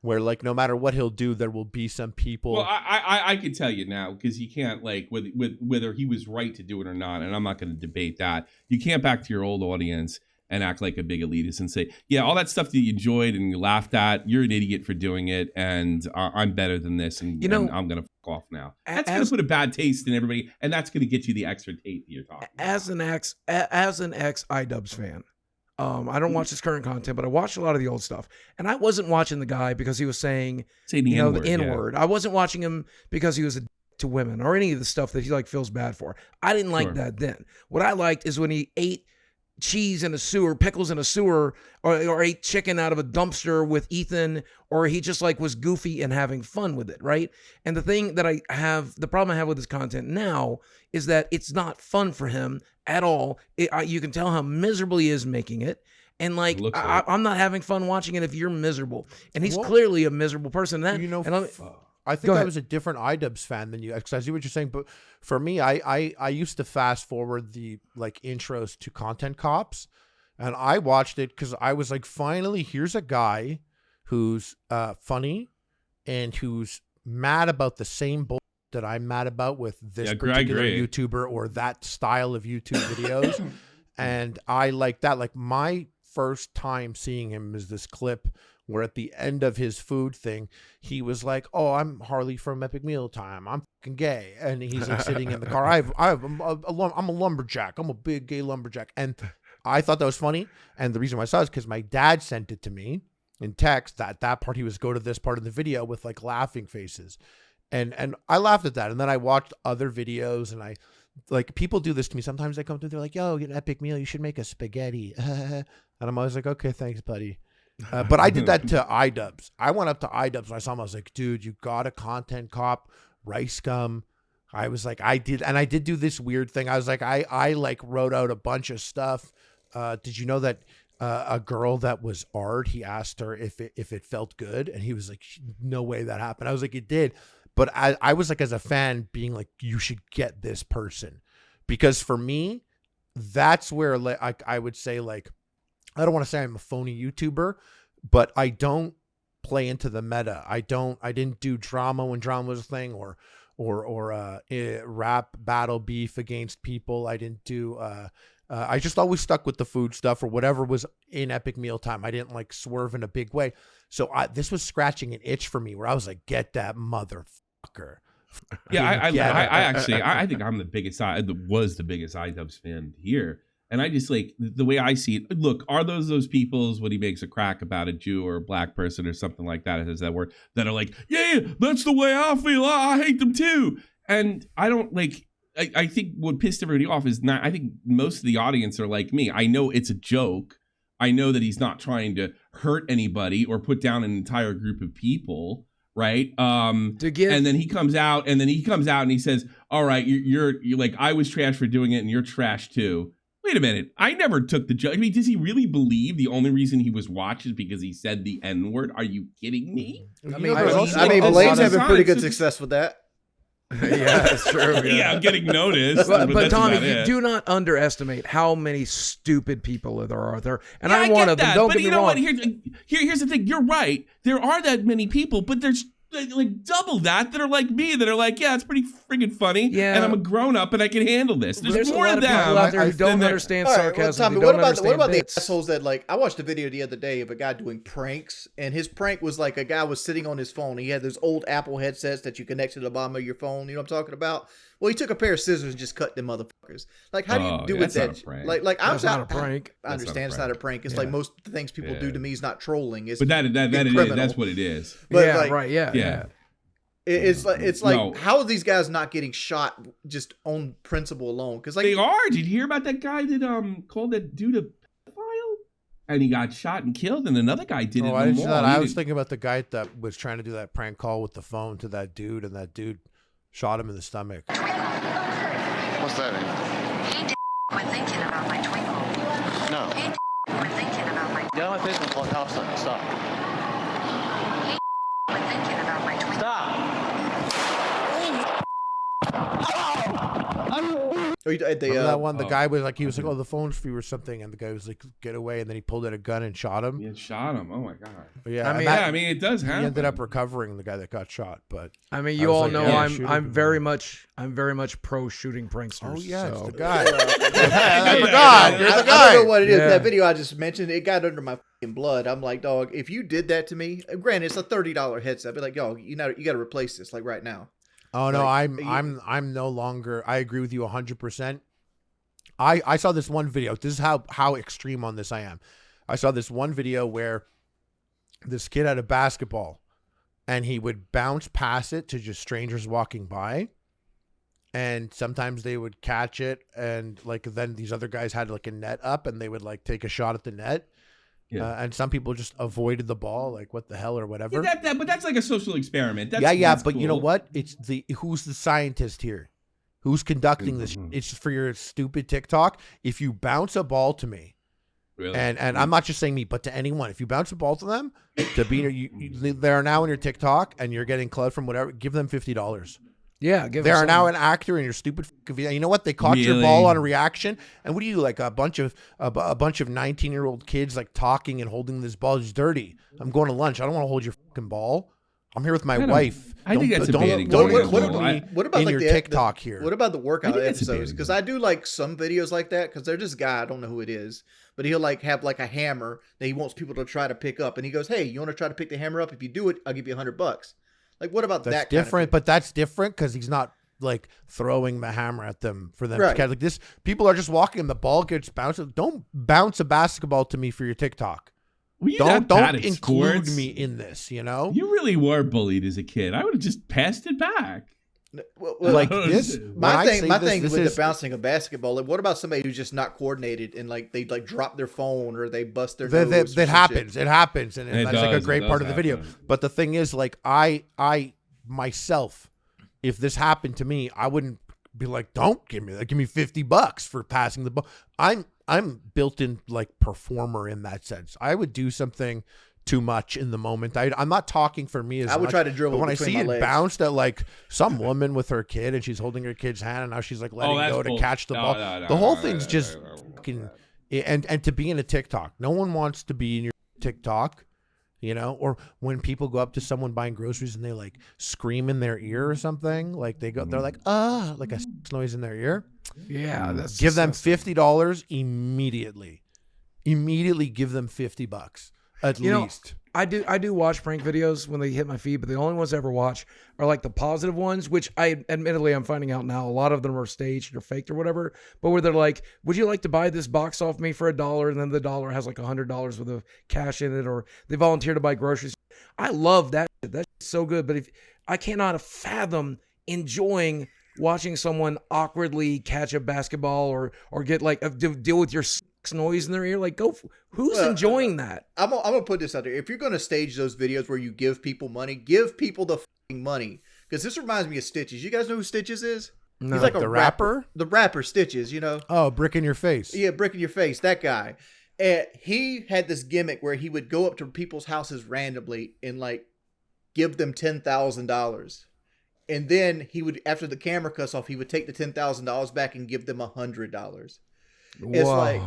where like no matter what he'll do, there will be some people. Well, I can tell you now because he can't whether he was right to do it or not, and I'm not going to debate that. You can't back to your old audience and act like a big elitist and say, yeah, all that stuff that you enjoyed and you laughed at, you're an idiot for doing it, and I'm better than this, and and I'm going to fuck off now. That's going to put a bad taste in everybody, and that's going to get you the extra hate that you're talking about. As an ex iDubbbz fan, I don't watch his current content, but I watched a lot of the old stuff, and I wasn't watching the guy because he was saying the N-word. I wasn't watching him because he was a to women or any of the stuff that he feels bad for. I didn't like that then. What I liked is when he ate cheese in a sewer, pickles in a sewer, or ate chicken out of a dumpster with Ethan, or he just was goofy and having fun with it, right? And the problem I have with his content now is that it's not fun for him at all. You can tell how miserable he is making it. And I'm not having fun watching it if you're miserable. And he's clearly a miserable person. I think I was a different iDubbbz fan than you, because I see what you're saying. But for me, I used to fast forward the intros to Content Cops, and I watched it because I was like, finally, here's a guy who's funny and who's mad about the same bull that I'm mad about with this particular YouTuber or that style of YouTube videos. And I like that. Like, my first time seeing him is this clip where at the end of his food thing, he was like, "Oh, I'm Harley from Epic Meal Time. I'm fucking gay," and he's like sitting in the car. I'm a lumberjack. I'm a big gay lumberjack, and I thought that was funny. And the reason why I saw it is because my dad sent it to me in text. That part he was go to this part of the video with like laughing faces, and I laughed at that. And then I watched other videos, and I like people do this to me sometimes. They come to me, they're like, "Yo, get an Epic Meal. You should make a spaghetti," and I'm always like, "Okay, thanks, buddy." But I did that to iDubbbz. I went up to iDubbbz when I saw him. I was like, "Dude, you got a content cop, rice scum." I was like, I did do this weird thing. I was like, I like wrote out a bunch of stuff. Did you know that a girl that was Ard, he asked her if it felt good, and he was like, "No way that happened." I was like, "It did," but I was like, as a fan, being like, "You should get this person," because for me, that's where like I would say like. I don't want to say I'm a phony YouTuber, but I don't play into the meta. I didn't do drama when drama was a thing, or rap battle beef against people. I didn't do. I just always stuck with the food stuff or whatever was in Epic Meal Time. I didn't like swerve in a big way. So this was scratching an itch for me where I was like, "Get that motherfucker." Yeah, I think I'm the biggest. Was the biggest iDubbbz fan here. And I just like the way I see it. Look, are those peoples when he makes a crack about a Jew or a black person or something like that, as that word, that are like, yeah, that's the way I feel. I hate them too. And I don't like. I think what pissed everybody off is not. I think most of the audience are like me. I know it's a joke. I know that he's not trying to hurt anybody or put down an entire group of people, right? And then he comes out and he says, "All right, you're like, I was trash for doing it, and you're trash too." Wait a minute. I never took the joke. I mean, does he really believe the only reason he was watched is because he said the N-word? Are you kidding me? I mean, Blaine's having pretty good success with that. Yeah, that's true. Yeah, I'm getting noticed. But Tommy, you do not underestimate how many stupid people there are there. And yeah, I'm one of them. Don't get me wrong. What? Here's the thing. You're right. There are that many people, but there's like double that are like me, that are like, yeah, it's pretty friggin' funny. Yeah. And I'm a grown up and I can handle this. There's more of them out there who don't understand sarcasm. Tommy, what about the assholes that like? I watched a video the other day of a guy doing pranks, and his prank was like a guy was sitting on his phone. He had those old Apple headsets that you connect to the bottom of your phone. You know what I'm talking about? Well, he took a pair of scissors and just cut them motherfuckers. Like, how do you do with that? Like, I'm not a prank. I understand it's not a prank. It's like most of the things people do to me is not trolling. It's but that it is. That's what it is. But yeah, like, right. Yeah. It's like how are these guys not getting shot just on principle alone? Because like they are. Did you hear about that guy that called that dude a pedophile? And he got shot and killed, and another guy did it. I was thinking about the guy that was trying to do that prank call with the phone to that dude, and that dude shot him in the stomach. What's that mean? Quit thinking about my twinkle. No. Quit thinking about my. Get on my Facebook call, stop. Quit thinking about my twinkle. Stop. The guy was like, "Oh, the phone's for you or something," and the guy was like, "Get away!" And then he pulled out a gun and shot him. Yeah, shot him. Oh my god. But yeah, I mean, it does happen. He ended up recovering, the guy that got shot. But I mean, you all know I'm very much pro shooting pranksters. Oh yeah, so. it's the guy. I forgot. You're the guy. I don't know what it is. That video I just mentioned, it got under my fucking blood. I'm like, dog, if you did that to me, granted, it's a $30 headset. I'd be like, yo, you got to replace this like right now. Oh no, I'm no longer. I agree with you 100%. I saw this one video. This is how extreme on this I am. I saw this one video where this kid had a basketball, and he would bounce past it to just strangers walking by, and sometimes they would catch it, and like then these other guys had like a net up, and they would like take a shot at the net. Yeah. And some people just avoided the ball, like what the hell or whatever. Yeah, but that's like a social experiment. That's but cool. You know what? It's who's the scientist here? Who's conducting this? It's for your stupid TikTok. If you bounce a ball to me, really? and I'm not just saying me, but to anyone, if you bounce a ball to them, to be they are now in your TikTok and you're getting clout from whatever, give them $50. Yeah, they are now an actor in your stupid. You know what? They caught your ball on a reaction, and what do you do? Like a bunch of 19-year-old kids like talking and holding this ball is dirty. I'm going to lunch. I don't want to hold your fucking ball. I'm here with my wife. I think that's don't debatable. What about in like your the TikTok here? What about the workout that's episodes? Because I do like some videos like that. Because there's this guy, I don't know who it is, but he'll like have like a hammer that he wants people to try to pick up, and he goes, "Hey, you want to try to pick the hammer up? If you do it, I'll give you $100." Like, what about That's that? different, but that's different because he's not like throwing the hammer at them for them Right. to catch. Like this, people are just walking and the ball gets bounced. Don't bounce a basketball to me for your TikTok. Were you that bad Don't at include sports? me in this. You know, You really were bullied as a kid. I would have just passed it back. like this. My thing with the bouncing a basketball. Like, what about somebody who's just not coordinated and like they like drop their phone or they bust their nose? That happens. It happens, and It that's like a does, great it part does of the video. happen. But the thing is, like I myself, if this happened to me, I wouldn't be like, don't give me that. Give me $50 for passing the ball. I'm built in like performer in that sense. I would do something too much in the moment. I'm not talking for me as I would much, try to dribble but when I between see my it legs. bounced at like some woman with her kid and she's holding her kid's hand and now she's like letting that's go to bull- catch the no, ball. no, no, The whole no, thing's no, just no, no, no. fucking and to be in a TikTok. No one wants to be in your TikTok. You know, or when people go up to someone buying groceries and they like scream in their ear or something, like they're like, like a noise in their ear. Yeah, that's Give them $50 immediately. Immediately give them $50 at least. I do watch prank videos when they hit my feed, but the only ones I ever watch are like the positive ones, which I'm finding out now a lot of them are staged or faked or whatever. But where they're like, "Would you like to buy this box off me for $1?" And then the dollar has like $100 worth of cash in it, or they volunteer to buy groceries. I love that shit. That's so good. But if I cannot fathom enjoying watching someone awkwardly catch a basketball or get like deal with your noise in their ear, like who's enjoying that? I'm gonna put this out there. If you're gonna stage those videos where you give people money, give people the fucking money. Because this reminds me of Stitches. You guys know who Stitches is? No. He's like The a rapper? The rapper Stitches, you know? Oh, brick in your face. Yeah, brick in your face. That guy. And he had this gimmick where he would go up to people's houses randomly and like give them $10,000. And then he would, after the camera cuts off, he would take the $10,000 back and give them $100. It's like,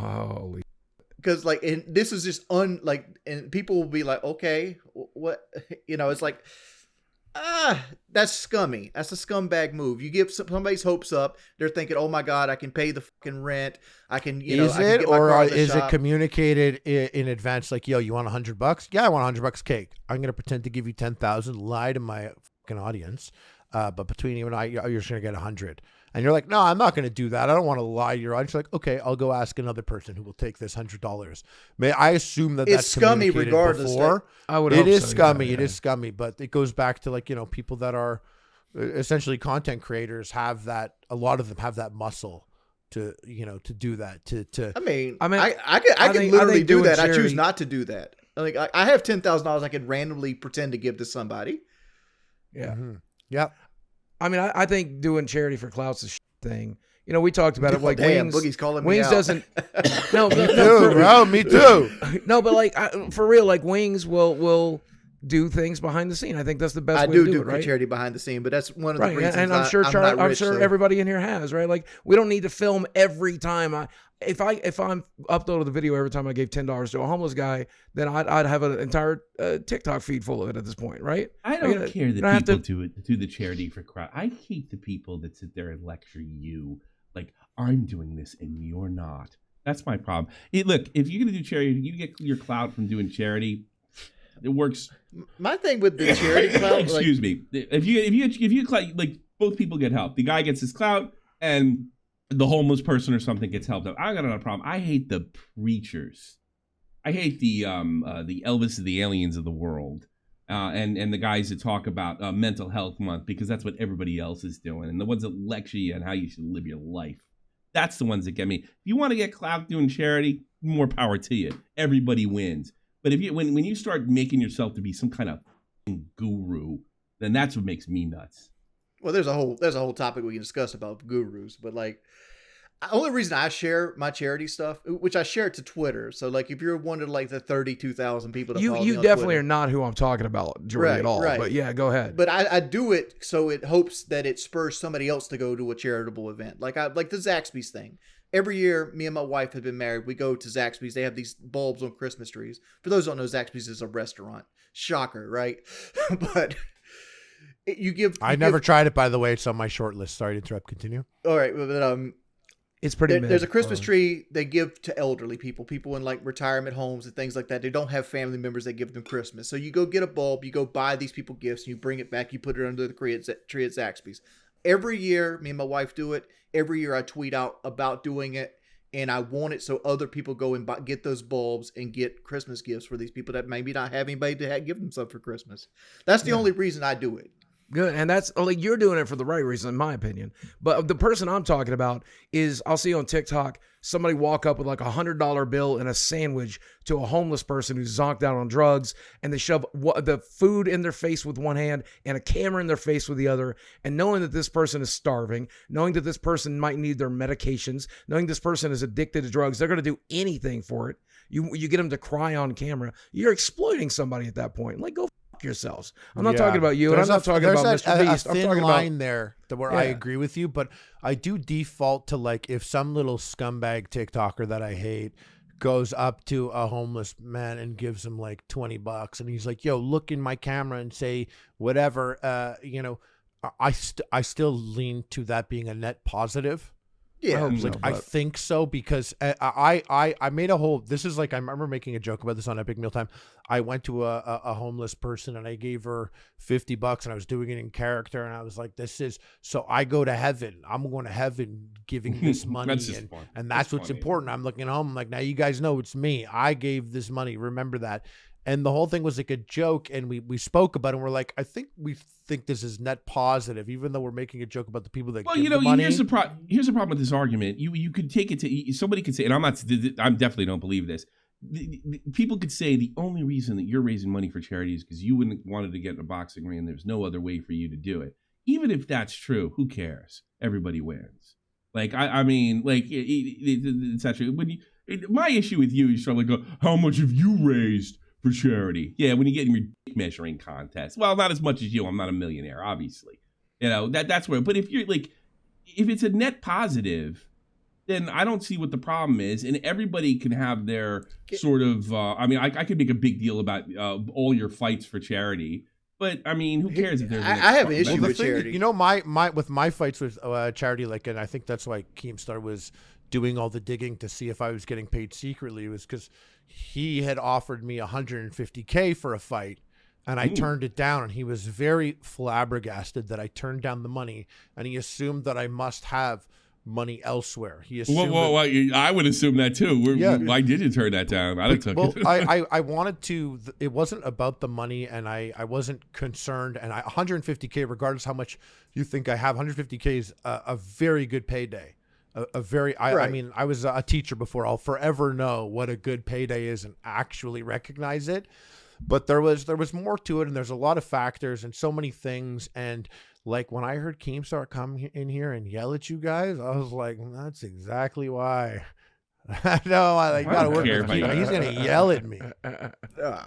because like, and this is just and people will be like, okay, what, you know, it's like, that's scummy. That's a scumbag move. You give somebody's hopes up. They're thinking, oh my God, I can pay the fucking rent. I can, I can get my car in the is shop. it communicated in advance? Like, yo, you want $100? Yeah, I want $100 cake. I'm going to pretend to give you 10,000, lie to my fucking audience. But between you and I, you're just going to get 100. And you're like, no, I'm not going to do that. I don't want to lie to your audience. You're like, okay, I'll go ask another person who will take this $100. I assume that It's that's scummy communicated regardless. before. I would. It hope is so, scummy. yeah. It is scummy. But it goes back to like, you know, people that are essentially content creators have that. A lot of them have that muscle to, you know, to do that. I mean, I can literally think do doing that. I charity- choose not to do that. Like I have $10,000 I can randomly pretend to give to somebody. Yeah. Mm-hmm. Yep. I mean, I think doing charity for clout's a thing. You know, we talked about it. Like Damn, Wings, Boogie's calling me Wings out. doesn't. No, Me too, bro. Me too. No, but like for real, like Wings will do things behind the scene. I think that's the best way to do it, right? charity behind the scene, but that's one of the Right, reasons. and I'm sure not rich, so- everybody in here has, right? Like we don't need to film every time. If I'm uploaded the video every time I gave $10 to a homeless guy, then I'd have an entire TikTok feed full of it at this point, right? I don't care you that don't have people do the charity for crowd. I hate the people that sit there and lecture you like I'm doing this and you're not. That's my problem. Look, if you're gonna do charity, you get your clout from doing charity. It works. My thing with the charity clout, excuse me, if you like both people get help. The guy gets his clout and the homeless person or something gets helped out. I got another problem. I hate the preachers. I hate the Elvis of the aliens of the world, and the guys that talk about mental health month because that's what everybody else is doing, and the ones that lecture you on how you should live your life. That's the ones that get me. If you want to get clout doing charity, more power to you. Everybody wins. But if you when you start making yourself to be some kind of guru, then that's what makes me nuts. Well, there's a whole topic we can discuss about gurus, but like, the only reason I share my charity stuff, which I share it to Twitter. So like, if you're one of like the 32,000 people that follow me you on definitely Twitter, are not who I'm talking about, Jordy, at all. Right. But yeah, go ahead. But I do it so it hopes that it spurs somebody else to go to a charitable event. Like the Zaxby's thing. Every year, me and my wife have been married. We go to Zaxby's. They have these bulbs on Christmas trees. For those who don't know, Zaxby's is a restaurant. Shocker, right? But I never tried it, by the way. It's on my short list. Sorry to interrupt. Continue. All right, but it's pretty. There's a Christmas tree they give to elderly people in like retirement homes and things like that. They don't have family members. They give them Christmas. So you go get a bulb. You go buy these people gifts. And you bring it back. You put it under the tree at Zaxby's. Every year, me and my wife do it. Every year, I tweet out about doing it, and I want it so other people go and get those bulbs and get Christmas gifts for these people that maybe not have anybody to give them stuff for Christmas. That's the only reason I do it. Good. And that's like, you're doing it for the right reason, in my opinion. But the person I'm talking about is, I'll see on TikTok, somebody walk up with like $100 bill and a sandwich to a homeless person who's zonked out on drugs, and they shove the food in their face with one hand and a camera in their face with the other. And knowing that this person is starving, knowing that this person might need their medications, knowing this person is addicted to drugs, they're going to do anything for it. You get them to cry on camera. You're exploiting somebody at that point. Like, go yourselves. I'm not talking about you, and I'm not talking about Mr. Beast. I'm talking line there where I agree with you, but I do default to, like, if some little scumbag TikToker that I hate goes up to a homeless man and gives him like $20, and he's like, "Yo, look in my camera and say whatever." I still lean to that being a net positive. Yeah, I think so, because I made a whole. This is like, I remember making a joke about this on Epic Mealtime. I went to a homeless person and I gave her $50, and I was doing it in character, and I was like, "This is so I go to heaven. I'm going to heaven giving this money, and that's what's important." I'm looking home. I'm like, "Now you guys know it's me. I gave this money. Remember that." And the whole thing was like a joke, and we spoke about it, and we're like, I think we think this is net positive, even though we're making a joke about the people that give the money. Here's the problem with this argument. You could take it to, somebody could say, and I definitely don't believe this. People could say the only reason that you're raising money for charity is because you wouldn't wanted to get in a boxing ring, and there's no other way for you to do it. Even if that's true, who cares? Everybody wins. Like, I mean, like, it's actually, my issue with you is sort of like, how much have you raised for charity? Yeah, when you get in your dick measuring contest. Well, not as much as you. I'm not a millionaire, obviously. That's where. But if you're like, if it's a net positive, then I don't see what the problem is, and everybody can have their sort of. I could make a big deal about all your fights for charity, but I mean, who cares if there's? I have an issue with charity. My fights with charity, like, and I think that's why Keemstar was doing all the digging to see if I was getting paid secretly, was because he had offered me $150K for a fight, and I turned it down, and he was very flabbergasted that I turned down the money, and he assumed that I must have money elsewhere. He assumed I would assume that too. Why did you turn that down? I wanted to. It wasn't about the money, and I wasn't concerned. And 150K, regardless how much you think I have, 150K is a very good payday. I mean, I was a teacher before. I'll forever know what a good payday is and actually recognize it. But there was more to it, and there's a lot of factors and so many things. And like, when I heard Keemstar come in here and yell at you guys, I was like, that's exactly why. No, I gotta work with Keemstar. He's gonna yell at me. I'm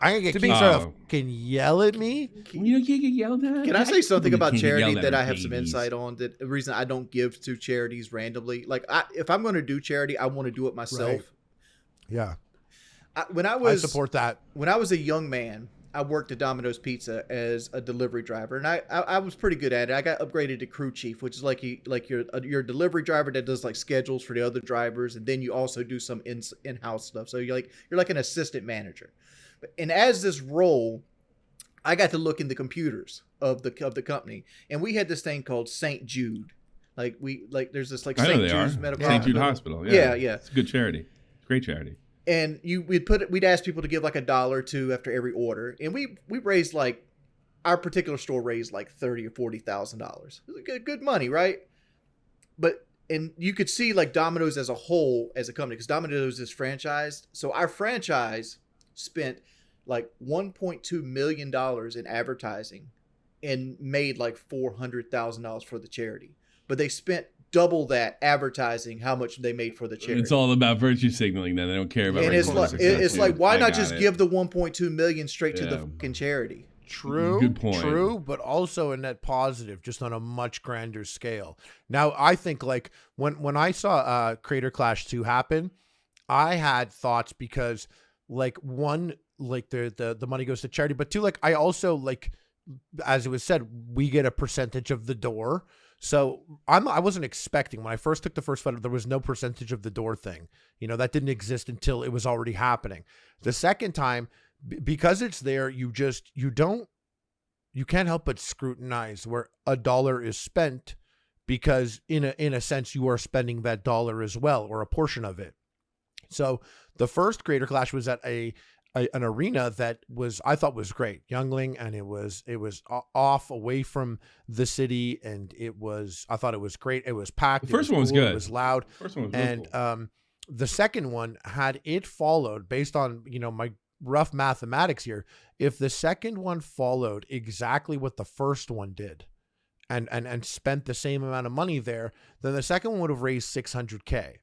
gonna get Keemstar to fucking yell at me. You can't get yelled at. Can I say something about charity that I have some insight on? That the reason I don't give to charities randomly, like, if I'm going to do charity, I want to do it myself. Right. Yeah. I support that. When I was a young man, I worked at Domino's Pizza as a delivery driver, and I was pretty good at it. I got upgraded to crew chief, which is like you're a delivery driver that does like schedules for the other drivers, and then you also do some in-house stuff. So you're like an assistant manager. And as this role, I got to look in the computers of the company, and we had this thing called St. Jude. There's this like St. Jude's Medical St. Jude Hospital. Yeah. It's a good charity. It's a great charity. And we'd ask people to give like $1 or $2 after every order, and we raised, like, our particular store raised like $30,000 or $40,000. It was good money, right? And you could see like Domino's as a whole as a company, because Domino's is franchised. So our franchise spent like $1.2 million in advertising and made like $400,000 for the charity, but they spent double that advertising how much they made for the charity. It's all about virtue signaling then. They don't care about. And it's like why not just give the 1.2 million straight to the fucking charity? True. Good point. True, but also a net positive, just on a much grander scale. Now, I think like when I saw Creator Clash 2 happen, I had thoughts, because like, one, like the money goes to charity, but two, like, I also like as it was said, we get a percentage of the door. So I wasn't expecting, when I first took the first fight, there was no percentage of the door thing. You know, that didn't exist until it was already happening. The second time, because it's there, you can't help but scrutinize where $1 is spent, because in a sense you are spending that dollar as well, or a portion of it. So the first Creator Clash was at an arena that I thought was great, Youngling, and it was off away from the city, and I thought it was great. It was packed. The first one was cool, good. It was loud. First one was and cool. The second one, had it followed, based on my rough mathematics here, if the second one followed exactly what the first one did, and spent the same amount of money there, then the second one would have raised $600K.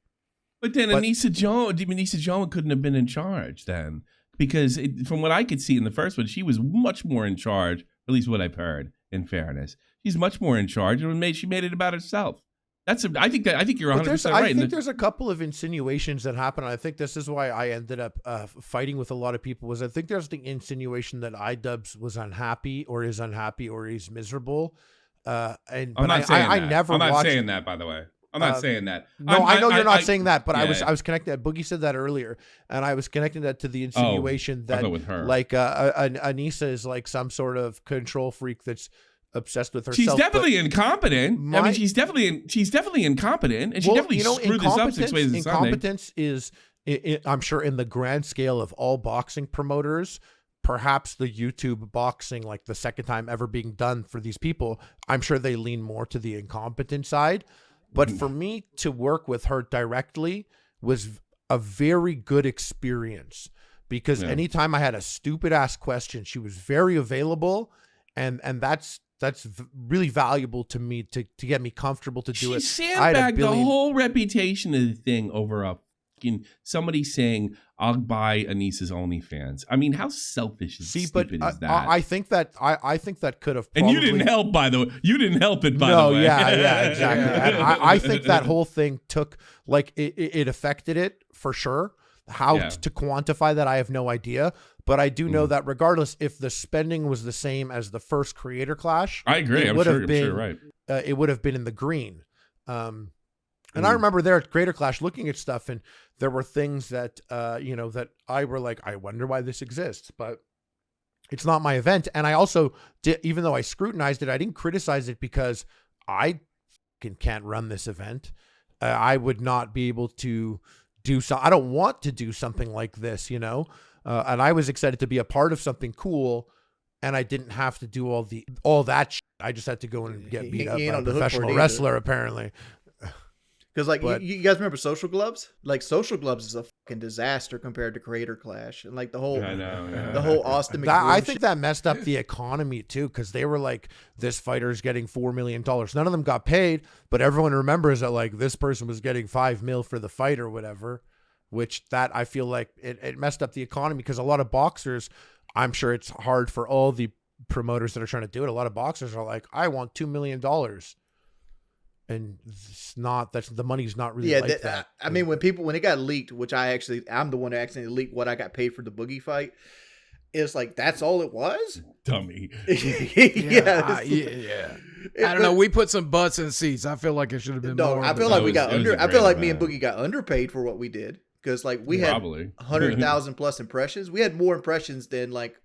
But then Anissa Joan couldn't have been in charge then, because from what I could see in the first one, she was much more in charge. At least what I've heard. In fairness, she's much more in charge, and she made it about herself. I think you're 100% right. I think there's a couple of insinuations that happen. I think this is why I ended up fighting with a lot of people. I think there's the insinuation that iDubbbz was unhappy, or is unhappy, or he's miserable. I'm not saying that, by the way. I'm not saying that. No, I know you're not saying that, but I was connecting. Boogie said that earlier, and I was connecting that to the insinuation that with her. like Anissa is like some sort of control freak that's obsessed with herself. She's definitely incompetent. She's definitely incompetent, and she definitely screwed this up 6 ways to Sunday. Incompetence is, I'm sure, in the grand scale of all boxing promoters, perhaps the YouTube boxing, like the second time ever being done for these people, I'm sure they lean more to the incompetent side. But for me to work with her directly was a very good experience, because anytime I had a stupid ass question, she was very available, and that's really valuable to me to get me comfortable to do it. She sandbagged the whole reputation of the thing over a somebody saying, "I'll buy Anissa's OnlyFans." I mean, how selfish and stupid is that? I think that could have. And you didn't help, by the way. You didn't help it, by the way. Yeah, exactly. And I think that whole thing took, like, it affected it for sure. How to quantify that, I have no idea. But I do know that regardless, if the spending was the same as the first Creator Clash, I agree. I'm sure right. It would have been in the green. And I remember there at Creator Clash looking at stuff, and there were things that, that I were like, I wonder why this exists, but it's not my event. And I also did, even though I scrutinized it, I didn't criticize it because I can't run this event. I would not be able to do so. I don't want to do something like this, and I was excited to be a part of something cool, and I didn't have to do all that shit. I just had to go and get beat up by a professional wrestler, apparently. Because, like, you guys remember Social Gloves? Like, Social Gloves is a fucking disaster compared to Creator Clash, and like the whole, the whole Austin McBroom. I think that messed up the economy too, because they were like, this fighter's getting $4 million. None of them got paid, but everyone remembers that, like, this person was getting $5 million for the fight or whatever. Which that I feel like it messed up the economy, because a lot of boxers, I'm sure it's hard for all the promoters that are trying to do it. A lot of boxers are like, I want $2 million. And it's not, the money's not really like that. I mean, when it got leaked, which I'm the one who accidentally leaked what I got paid for the Boogie fight. It's like, that's all it was? Dummy. Yeah. I don't know. We put some butts in seats. I feel like it should have been more. I feel like I feel like me and Boogie got underpaid for what we did. Because, like, we had 100,000 plus impressions. We had more impressions than like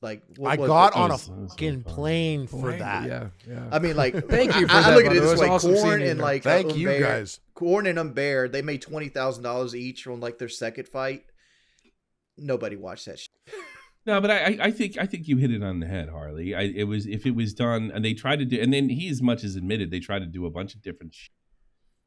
I got on a fucking plane for that. Yeah. I mean, like, thank you for I that. look at it Brother. this way: Awesome Corn and like thank you guys. Corn and Umbear, they made $20,000 each on like their second fight. Nobody watched that shit. No, but I think you hit it on the head, Harley. If it was done, and they tried to do, and then he as much as admitted they tried to do a bunch of different shit,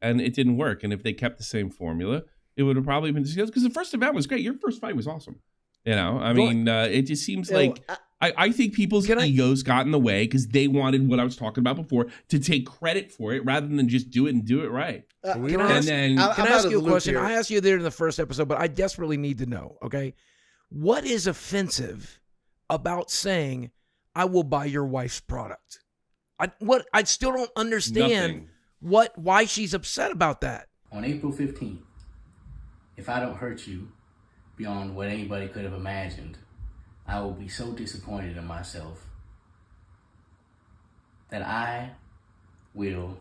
and it didn't work. And if they kept the same formula, it would have probably been discussed, because the first event was great. Your first fight was awesome. I mean, it just seems like I think people's egos got in the way, because they wanted what I was talking about before, to take credit for it rather than just do it and do it right. Can I ask you a question? I asked you there in the first episode, but I desperately need to know, okay? What is offensive about saying, I will buy your wife's product? I still don't understand why she's upset about that. On April 15th, if I don't hurt you beyond what anybody could have imagined, I will be so disappointed in myself that I will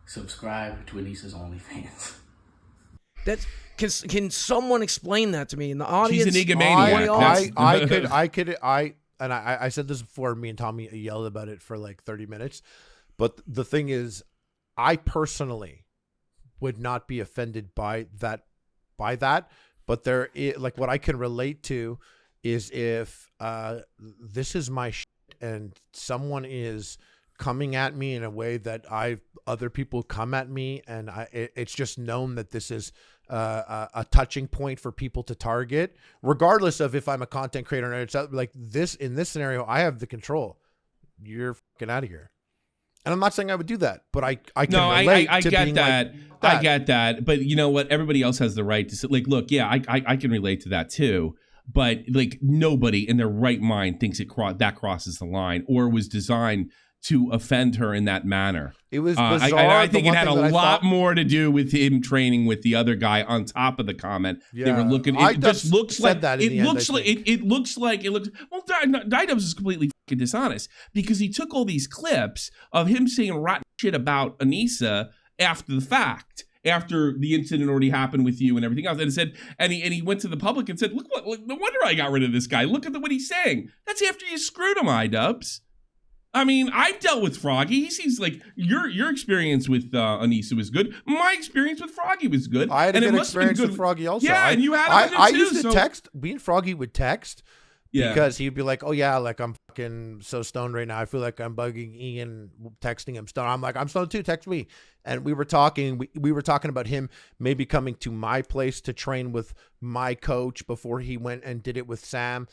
subscribe to Anissa's OnlyFans. That's can someone explain that to me in the audience? She's an egomaniac. I said this before. Me and Tommy yelled about it for like 30 minutes. But the thing is, I personally would not be offended by that. But like what I can relate to is if this is my shit and someone is coming at me in a way that other people come at me, and it's just known that this is a touching point for people to target, regardless of if I'm a content creator or not. It's like this. In this scenario, I have the control. You're fucking out of here. And I'm not saying I would do that, but I can relate to get being that. Like that. I get that. But you know what? Everybody else has the right to say, like, look, yeah, I can relate to that too. But like nobody in their right mind thinks that crosses the line or was designed to offend her in that manner. It was bizarre. I think it had a lot more to do with him training with the other guy on top of the comment. Yeah. They were looking. I It just looks said like that in it the end, looks I like think. it looks like it looks. Well, Didubs is completely fucking dishonest because he took all these clips of him saying rotten shit about Anissa after the fact. After the incident already happened with you and everything else, and said, and he went to the public and said, "Look, no wonder I got rid of this guy. Look at what he's saying. That's after you screwed him, Dubs." I mean, I've dealt with Froggy. He seems like your experience with Anissa was good. My experience with Froggy was good. I had a and good experience with Froggy also. Yeah, and you had I used to text. Me and Froggy would text. Yeah. Because he'd be like, "Oh yeah, like I'm fucking so stoned right now. I feel like I'm bugging Ian, texting him stoned." I'm like, "I'm stoned too. Text me." And we were talking. We were talking about him maybe coming to my place to train with my coach before he went and did it with Sam.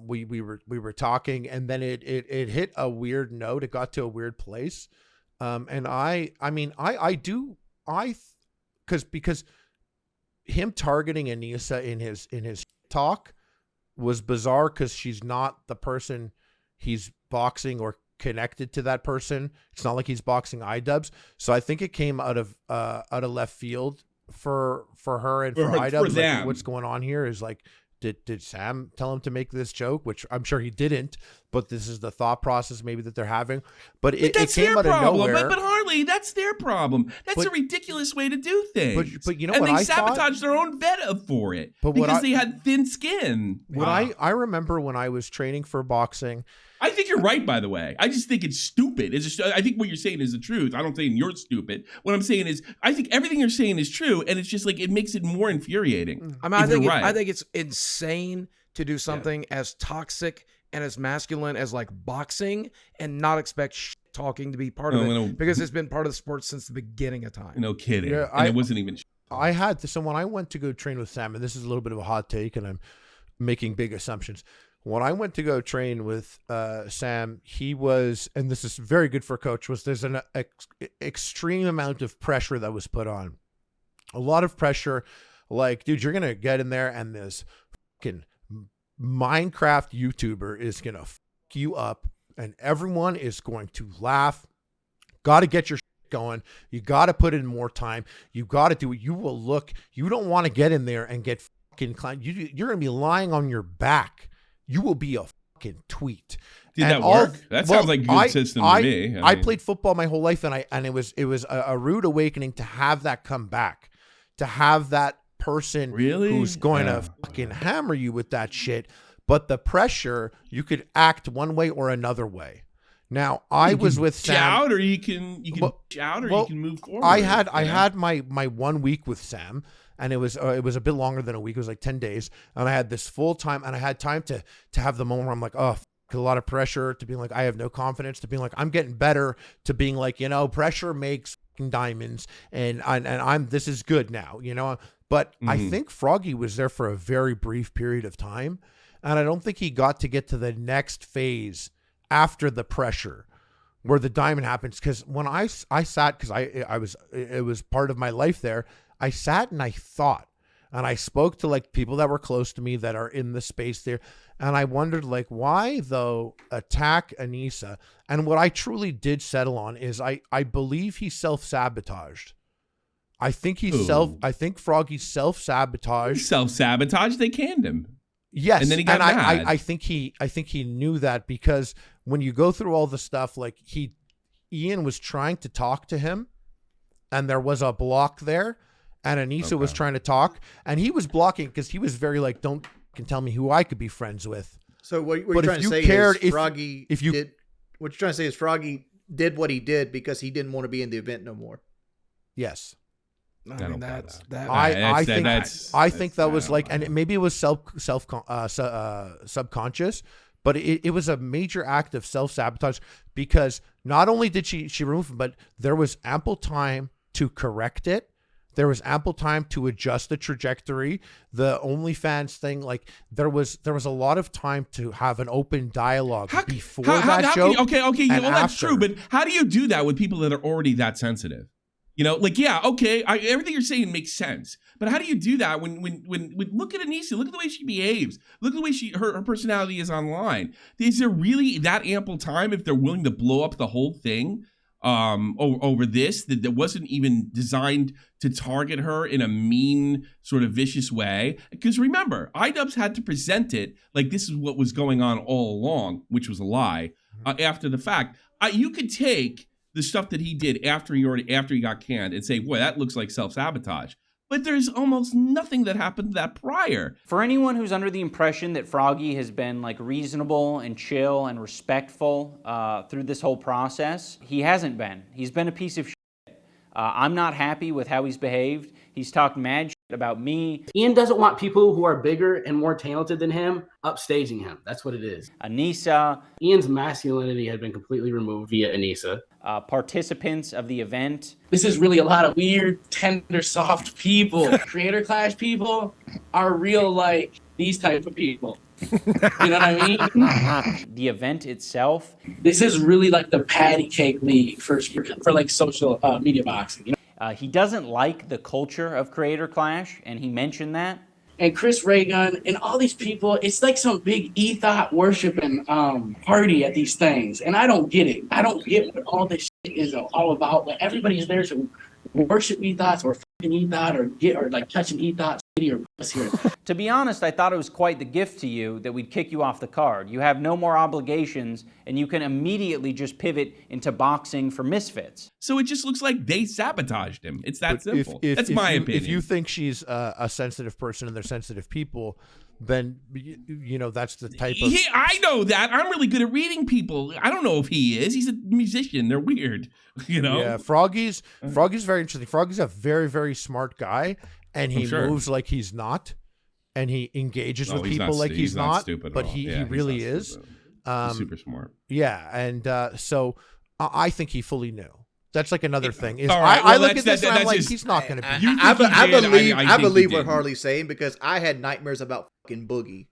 We were talking, and then it hit a weird note. It got to a weird place. And because him targeting Anissa in his talk was bizarre because she's not the person he's boxing or connected to that person. It's not like he's boxing iDubbbz. So I think it came out of left field for her and for iDubbbz. Like, what's going on here is like, did Sam tell him to make this joke? Which I'm sure he didn't, but this is the thought process maybe that they're having. But it came out of nowhere. But Harley, that's their problem. That's a ridiculous way to do things. But you know and what they I sabotaged their own beta for it But because they had thin skin. What I remember when I was training for boxing. I think you're right, by the way. I just think it's stupid. I think what you're saying is the truth. I don't think you're stupid. What I'm saying is, I think everything you're saying is true, and it's just like it makes it more infuriating. I mean, I think it's insane to do something as toxic and as masculine as like boxing and not expect talking to be part of it because it's been part of the sport since the beginning of time. No kidding. Yeah, and it wasn't even. I had to. So when I went to go train with Sam, and this is a little bit of a hot take, and I'm making big assumptions. When I went to go train with Sam, he was, and this is very good for a coach, there's an extreme amount of pressure that was put on. A lot of pressure, like, dude, you're going to get in there and this fucking Minecraft YouTuber is going to fuck you up and everyone is going to laugh. Got to get your shit going. You got to put in more time. You got to do it. You will look, you don't want to get in there and get fucking climbed. You're going to be lying on your back. You will be a fucking tweet. Did that work? That sounds like a good system to me. I played football my whole life, and it was a rude awakening to have that come back, to have that person who's going to fucking hammer you with that shit. But the pressure, you could act one way or another way. Now I was with Sam. Shout, or you can shout, or you can move forward. I had my 1 week with Sam. And it was a bit longer than a week. It was like 10 days. And I had this full time, and I had time to have the moment where I'm like, oh, a lot of pressure, to being like, I have no confidence, to being like, I'm getting better, to being like, pressure makes diamonds, and this is good now, But I think Froggy was there for a very brief period of time. And I don't think he got to get to the next phase after the pressure where the diamond happens. Because when I sat, because it was part of my life there, I sat and I thought, and I spoke to like people that were close to me that are in the space there. And I wondered like, why though attack Anissa? And what I truly did settle on is I believe he self-sabotaged. I think Froggy self-sabotaged. Self-sabotage, they canned him. Yes, and then he got mad. I think he knew that, because when you go through all the stuff, like Ian was trying to talk to him, and there was a block there, and Anissa was trying to talk, and he was blocking because he was very like, don't can tell me who I could be friends with. So what you're trying to say is Froggy did. What you're trying to say is Froggy did what he did because he didn't want to be in the event no more. Yes. I mean, that's that. I think that was like, and maybe it was subconscious, but it was a major act of self-sabotage, because not only did she remove him, but there was ample time to correct it. There was ample time to adjust the trajectory. The OnlyFans thing, like there was a lot of time to have an open dialogue before that joke. That's true, but how do you do that with people that are already that sensitive? You know, like, yeah, okay, everything you're saying makes sense, but how do you do that when look at Anissa, look at the way she behaves, look at the way her personality is online. Is there really that ample time if they're willing to blow up the whole thing over this that wasn't even designed to target her in a mean, sort of vicious way? Because remember, iDubbbz had to present it like this is what was going on all along, which was a lie. After the fact, you could take the stuff that he did after he got canned and say, boy, that looks like self-sabotage. But there's almost nothing that happened to that prior. For anyone who's under the impression that Froggy has been like reasonable and chill and respectful through this whole process, he hasn't been. He's been a piece of shit. I'm not happy with how he's behaved. He's talked mad shit about me. Ian doesn't want people who are bigger and more talented than him upstaging him. That's what it is. Anissa. Ian's masculinity had been completely removed via Anissa. Participants of the event. This is really a lot of weird, tender, soft people. Creator Clash people are real, like, these type of people. You know what I mean? The event itself. This is really like the patty cake league for like social media boxing. You know? He doesn't like the culture of Creator Clash, and he mentioned that. And Chris Raygun and all these people, it's like some big ethos worshiping party at these things. And I don't get it. I don't get what all this shit is all about. But everybody's there to worship ethos or fucking ethos or like touching ethos or here. To be honest, I thought it was quite the gift to you that we'd kick you off the card. You have no more obligations, and you can immediately just pivot into boxing for misfits. So it just looks like they sabotaged him. It's that simple. That's my opinion. If you think she's a sensitive person and they're sensitive people, then you know that's the type of. I know that. I'm really good at reading people. I don't know if he is. He's a musician. They're weird. You know. Yeah, Froggy's very interesting. Froggy's a very, very smart guy, and he moves like he's not, and he engages with people like he's not. Stupid but he really is. He's super smart. Yeah, and so I think he fully knew. That's like another thing. Is right, I look at this and I'm like, he's not going to be. I believe what Harley's saying, because I had nightmares about fucking Boogie.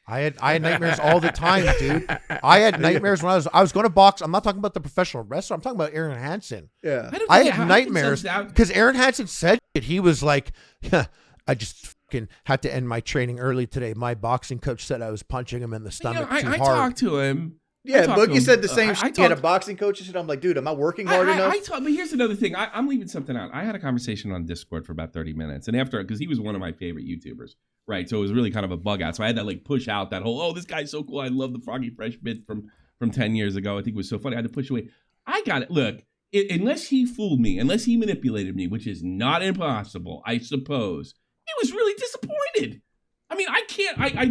I had nightmares all the time, dude. I had nightmares when I was going to box. I'm not talking about the professional wrestler. I'm talking about Aaron Hansen. Yeah, I had nightmares because Aaron Hansen said it. He was like, I just fucking had to end my training early today. My boxing coach said I was punching him in the stomach too hard. I talked to him. Yeah, Boogie said the same shit. He had a boxing coach and shit. I'm like, dude, am I working hard enough? But here's another thing. I'm leaving something out. I had a conversation on Discord for about 30 minutes. And after, because he was one of my favorite YouTubers, right? So it was really kind of a bug out. So I had to like push out that whole, oh, this guy's so cool. I love the Froggy Fresh bit from 10 years ago. I think it was so funny. I had to push away. I got it. Look, unless he fooled me, unless he manipulated me, which is not impossible, I suppose, he was really disappointed. I mean, I can't. I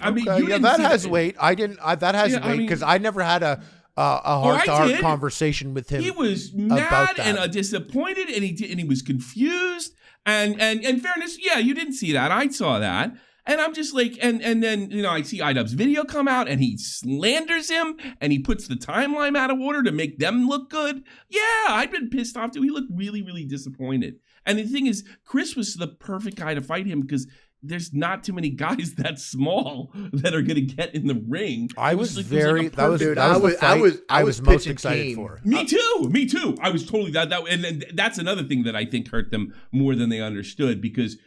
mean, you didn't that see has weight. I didn't. That has weight because I never had a heart-to-heart conversation with him. He was mad and disappointed, and he was confused. And in fairness, yeah, you didn't see that. I saw that, and I'm just like, and then I see iDubbbz's video come out, and he slanders him, and he puts the timeline out of order to make them look good. Yeah, I'd been pissed off too. He looked really, really disappointed. And the thing is, Chris was the perfect guy to fight him because there's not too many guys that small that are going to get in the ring. I was most excited for. Me too. I was totally that, and that's another thing that I think hurt them more than they understood because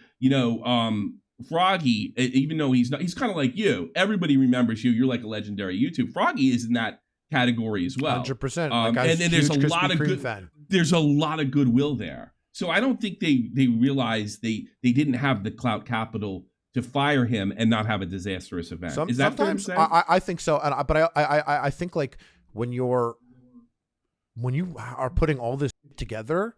Froggy, even though he's kind of like you, everybody remembers you. You're like a legendary YouTube. Froggy is in that category as well. 100%. And there's a lot of good. There's a lot of goodwill there. So I don't think they realized they didn't have the clout capital to fire him and not have a disastrous event. Is that sometimes fair to say? I think so, but I think like when you are putting all this together,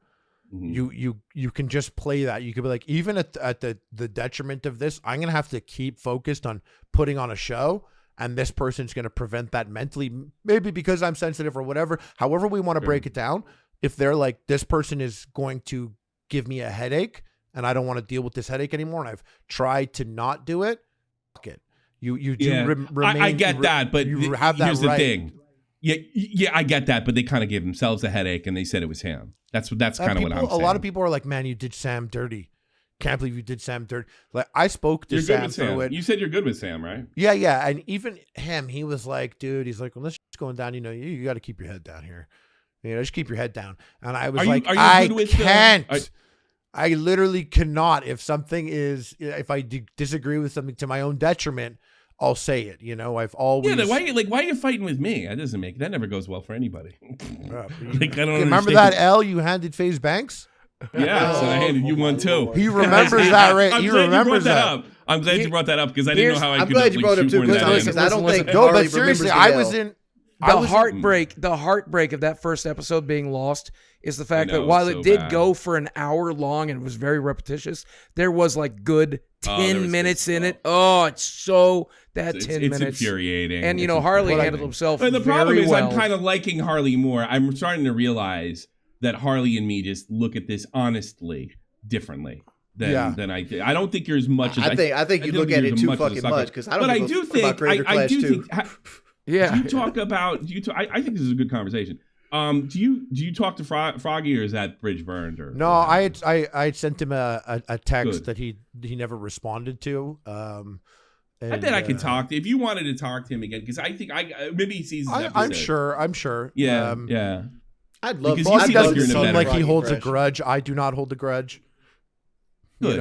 you can just play that. You could be like, even at the detriment of this, I'm gonna have to keep focused on putting on a show, and this person's gonna prevent that mentally, maybe because I'm sensitive or whatever. However we want to break it down. If they're like, this person is going to give me a headache, and I don't want to deal with this headache anymore, and I've tried to not do it, fuck it. You do remain. I get that, but you have that here's right. the thing. Yeah, I get that, but they kind of gave themselves a headache, and they said it was him. That's kind of what I'm saying. A lot of people are like, "Man, you did Sam dirty. Can't believe you did Sam dirty." Like, I spoke to Sam through it. You said you're good with Sam, right? Yeah, and even him, he was like, "Dude," he's like, "When this shit's going down, you got to keep your head down here. Just keep your head down." And I was like, "I can't. I literally cannot. If I disagree with something to my own detriment, I'll say it. I've always why are you fighting with me? That never goes well for anybody. I don't remember that L you handed FaZe Banks. Yeah, so I handed you one too. He remembers that, right? I'm glad you brought that up. I'm glad you brought that up because I didn't know how I could. I'm glad you brought it up too, because I don't think Harley remembers the L. The heartbreak of that first episode being lost is the fact that while it did go for an hour long and it was very repetitious, there was like good 10 minutes in it. Oh, it's so that 10 minutes. It's infuriating. And Harley handled himself and the problem very is well. I'm kind of liking Harley more. I'm starting to realize that Harley and me just look at this honestly differently. Than I did. I don't think you're as much as I think you look at it too fucking much because I don't give a fuck about Creator Clash 2. Yeah. Do you talk about? I think this is a good conversation. Do you talk to Froggy, or is that bridge burned? Or no, I had sent him a text that he never responded to. I bet I can talk to if you wanted to talk to him again, because I think maybe he sees. I'm sure. Yeah, yeah. I'd love. It doesn't seem like he holds a grudge. I do not hold a grudge. Good.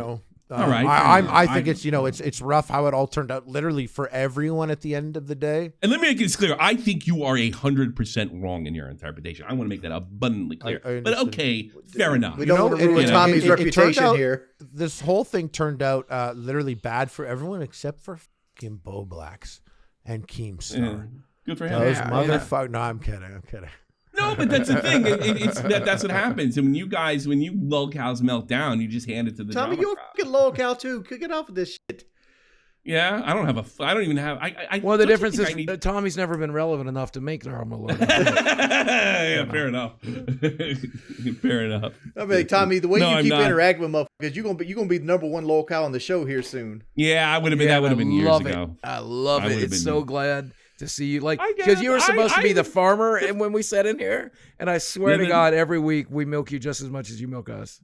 All right. I think it's rough how it all turned out, literally for everyone at the end of the day. And let me make this clear: I think you are 100% wrong in your interpretation. I want to make that abundantly clear. But okay, fair enough. We don't want to ruin Tommy's reputation here. This whole thing turned out literally bad for everyone except for fucking Bo Blacks and Keemstar. Good for him. Those motherfuckers. No, I'm kidding. No, but that's the thing. That's what happens. And when you Lolcows melt down, you just hand it to the Tommy, you're a fucking Lolcow too. Get off of this shit. Yeah, I don't even have. Well, the difference is Tommy's never been relevant enough to make Drama Lord. Yeah, fair enough. Fair enough. I mean, Tommy, the way you keep interacting with motherfuckers, you're gonna be the number one Lolcow on the show here soon. Yeah, I would have been. That would have been years ago. I love it. It's so glad to see you, because you were supposed to be the farmer, and when we sat in here, and I swear to God, every week we milk you just as much as you milk us.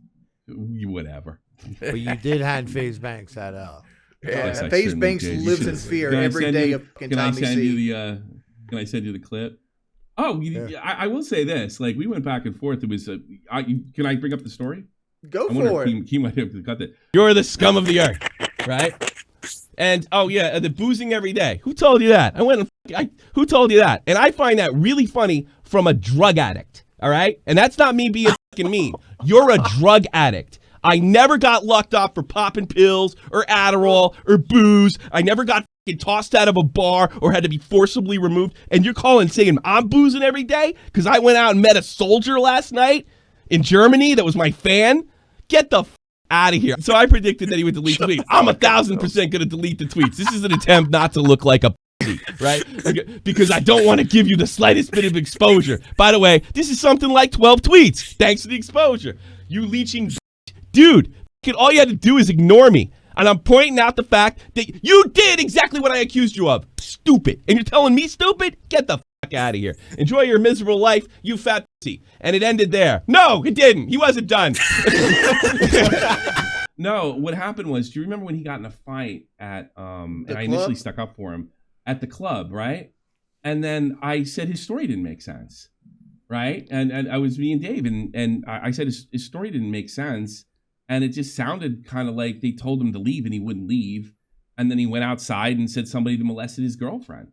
You whatever. But you did hand FaZe Banks that L. Yeah, FaZe Banks lives in fear every day of fucking Tommy C. Can I send you the clip? Oh, I will say this: we went back and forth. It was. Can I bring up the story? Go for it. He might have to cut that. You're the scum of the earth, right? And the boozing every day. Who told you that? Who told you that? And I find that really funny from a drug addict. All right, and that's not me being fucking mean. You're a drug addict. I never got locked up for popping pills or Adderall or booze. I never got fucking tossed out of a bar or had to be forcibly removed. And you're saying I'm boozing every day because I went out and met a soldier last night in Germany that was my fan? Get the out of here. So I predicted that he would delete the tweets. I'm 1,000% going to delete the tweets. This is an attempt not to look like a right? Because I don't want to give you the slightest bit of exposure. By the way, this is something like 12 tweets. Thanks to the exposure. You leeching dude, all you had to do is ignore me. And I'm pointing out the fact that you did exactly what I accused you of. Stupid. And you're telling me stupid? Get the fuck out of here. Enjoy your miserable life, you fat pussy. And it ended there. No, it didn't. He wasn't done. No, what happened was, do you remember when he got in a fight at, and I initially stuck up for him, at the club, right? And then I said his story didn't make sense, right? And I was me and Dave, and I said his story didn't make sense. And it just sounded kind of like they told him to leave and he wouldn't leave. And then he went outside and said somebody molested his girlfriend,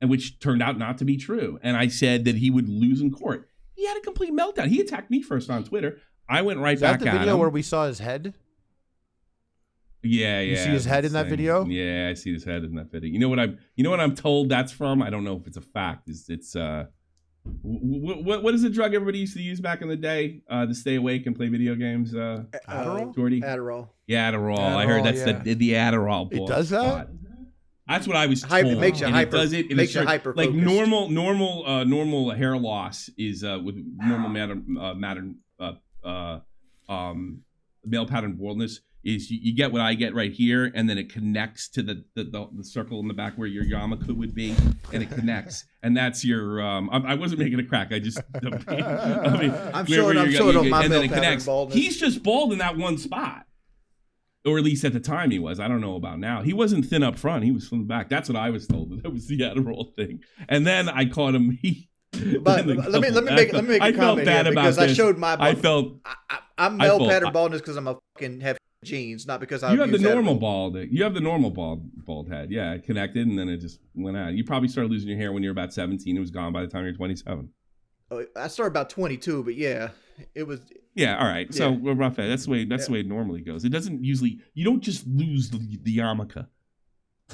and which turned out not to be true. And I said that he would lose in court. He had a complete meltdown. He attacked me first on Twitter. I went right back at him. Is that the video where we saw his head? Yeah, You see his head in that video? Yeah, I see his head in that video. You know what I'm told that's from? I don't know if it's a fact. It's what is the drug everybody used to use back in the day to stay awake and play video games? Adderall. Jordy? Adderall. Yeah, Adderall. I heard that's the Adderall. It does that? Spot. That's what I was told. It makes you hyper. It does it in makes a you certain, hyper. Like normal hair loss is with normal male pattern baldness is you get what I get right here, and then it connects to the circle in the back where your yarmulke would be, and it connects, and that's your. I wasn't making a crack. I just. I mean, I'm showing on my and then male it pattern connects. baldness. He's just bald in that one spot. Or at least at the time he was. I don't know about now. He wasn't thin up front. He was from the back. That's what I was told. That was the Adderall thing. And then I caught him. But let me make a comment here because I showed my. I'm male pattern baldness because I'm a fucking have genes, not because I. You have the normal bald. You have the normal bald head. Yeah, it connected and then it just went out. You probably started losing your hair when you were about 17. It was gone by the time you were 27. I started about 22, but yeah, it was. Yeah, all right. So we're rough. That's the way it normally goes. It doesn't usually. You don't just lose the yarmulke.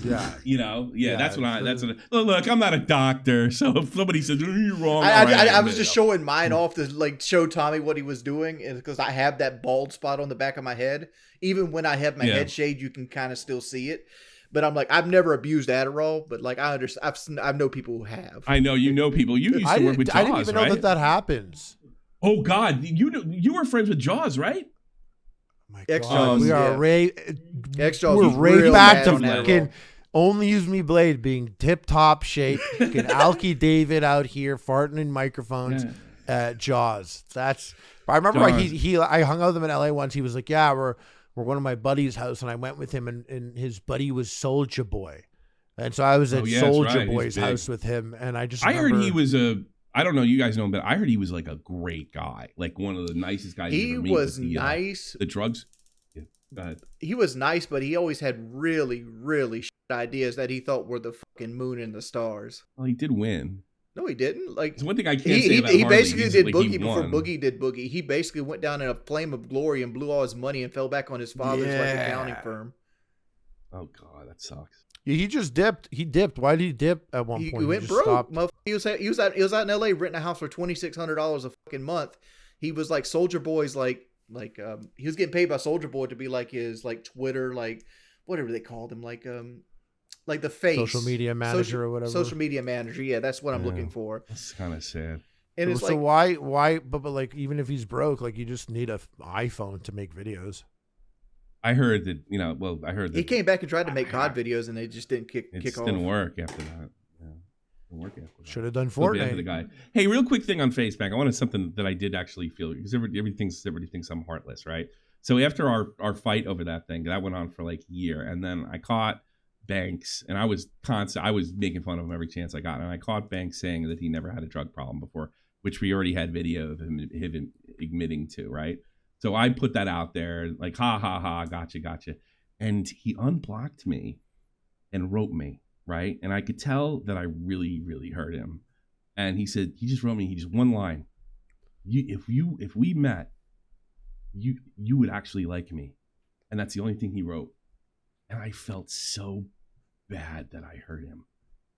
Yeah. You know. Yeah. That's what. Look, I'm not a doctor, so if somebody says you're wrong, I was just showing mine off to like show Tommy what he was doing, and because I have that bald spot on the back of my head. Even when I have my head shaved, you can kind of still see it. But I'm like, I've never abused Adderall, but like I understand. I know people who have. I know you know people. You used to work with Jaws, I didn't even know that happens. Oh God, you were friends with Jaws, right? My God, we are We're right back to fucking Only Use Me Blade being tip top shape. Fucking Alki David out here farting in microphones. Jaws. That's. I remember I hung out with him in LA once. He was like, "Yeah, we're one of my buddy's house," and I went with him, and his buddy was Soulja Boy, and so I was at Soulja Boy's house with him, and I heard he was I don't know, you guys know him, but I heard he was like a great guy, like one of the nicest guys. He was nice. The drugs. Yeah, go ahead. He was nice, but he always had really, really shit ideas that he thought were the fucking moon and the stars. Well, he did win. No, he didn't. Like, it's one thing I can't say about Harley. He basically did like Boogie before Boogie did Boogie. He basically went down in a flame of glory and blew all his money and fell back on his father's like accounting firm. Oh God, that sucks. Yeah, he just dipped. He dipped. Why did he dip at one point? He went broke. He was out in LA renting a house for $2,600 a fucking month. He was like Soulja Boy's like he was getting paid by Soulja Boy to be like his like Twitter like whatever they called him like the face social media manager or whatever. Social media manager, yeah, that's what I'm looking for. That's kind of sad. And it's so why? But like even if he's broke, like you just need a iPhone to make videos. I heard that I heard that he came back and tried to make COD videos, and they just didn't kick off. It didn't work after that. Should have done Fortnite. The guy. Hey, real quick thing on Facebook. I wanted something that I did actually feel because everybody thinks I'm heartless, right? So after our fight over that thing, that went on for like a year, and then I caught Banks, and I was making fun of him every chance I got, and I caught Banks saying that he never had a drug problem before, which we already had video of him admitting to, right? So I put that out there, like, ha, ha, ha, gotcha. And he unblocked me and wrote me, right? And I could tell that I really, really hurt him. And he said, he just wrote me, one line. If we met, you would actually like me. And that's the only thing he wrote. And I felt so bad that I hurt him.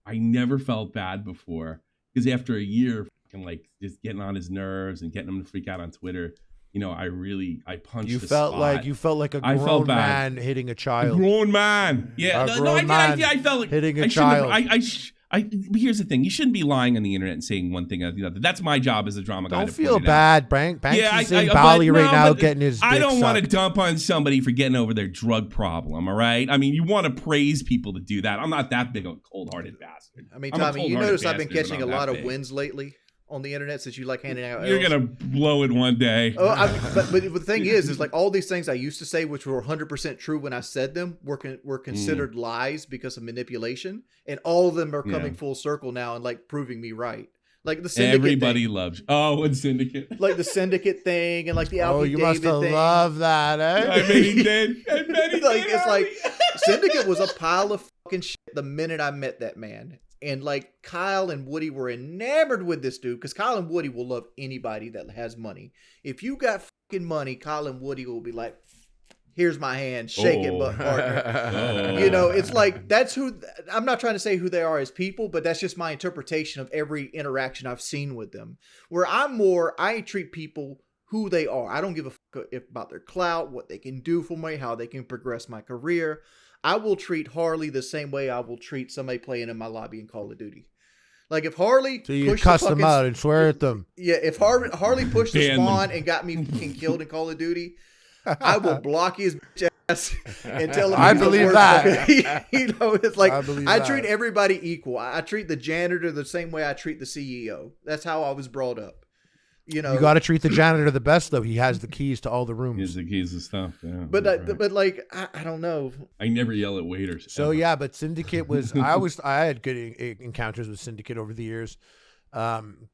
I never felt bad before. Because after a year, like, just getting on his nerves and getting him to freak out on Twitter, I punched you the felt spot. You felt like a grown man hitting a child. A grown man. Yeah. I felt like hitting a child. Here's the thing. You shouldn't be lying on the internet and saying one thing or the other. That's my job as a drama guy. Don't feel bad, Banks. Banks is in Bali right now getting his dick I don't want to sucked. dump on somebody for getting over their drug problem, all right? I mean, you want to praise people to do that. I'm not that big a cold-hearted bastard. I mean, Tommy, you notice I've been catching a lot of wins lately on the internet since you like handing out. You're gonna blow it one day. But the thing is like all these things I used to say, which were 100% true when I said them, were considered lies because of manipulation, and all of them are coming full circle now and like proving me right. Like the syndicate. Everybody loves. Oh, and syndicate. Like the syndicate thing and like the Alfie you David must have thing. loved that, eh? I bet he did. It's like Syndicate was a pile of fucking shit the minute I met that man. And like Kyle and Woody were enamored with this dude because Kyle and Woody will love anybody that has money. If you got fucking money, Kyle and Woody will be like, here's my hand, shake it, but partner. You know, it's like, that's who, I'm not trying to say who they are as people, but that's just my interpretation of every interaction I've seen with them. Where I treat people who they are. I don't give a fuck about their clout, what they can do for me, how they can progress my career. I will treat Harley the same way I will treat somebody playing in my lobby in Call of Duty. Like if Harley, so you cuss them out and swear at them. Yeah, if Harley pushed the spawn and got me killed in Call of Duty, I will block his ass and tell him. I believe that. You know, it's like I treat everybody equal. I treat the janitor the same way I treat the CEO. That's how I was brought up. You know, you got to treat the janitor the best, though. He has the keys to all the rooms. He has the keys to stuff. Yeah, but like I don't know. I never yell at waiters. So yeah, but Syndicate was I had good encounters with Syndicate over the years, and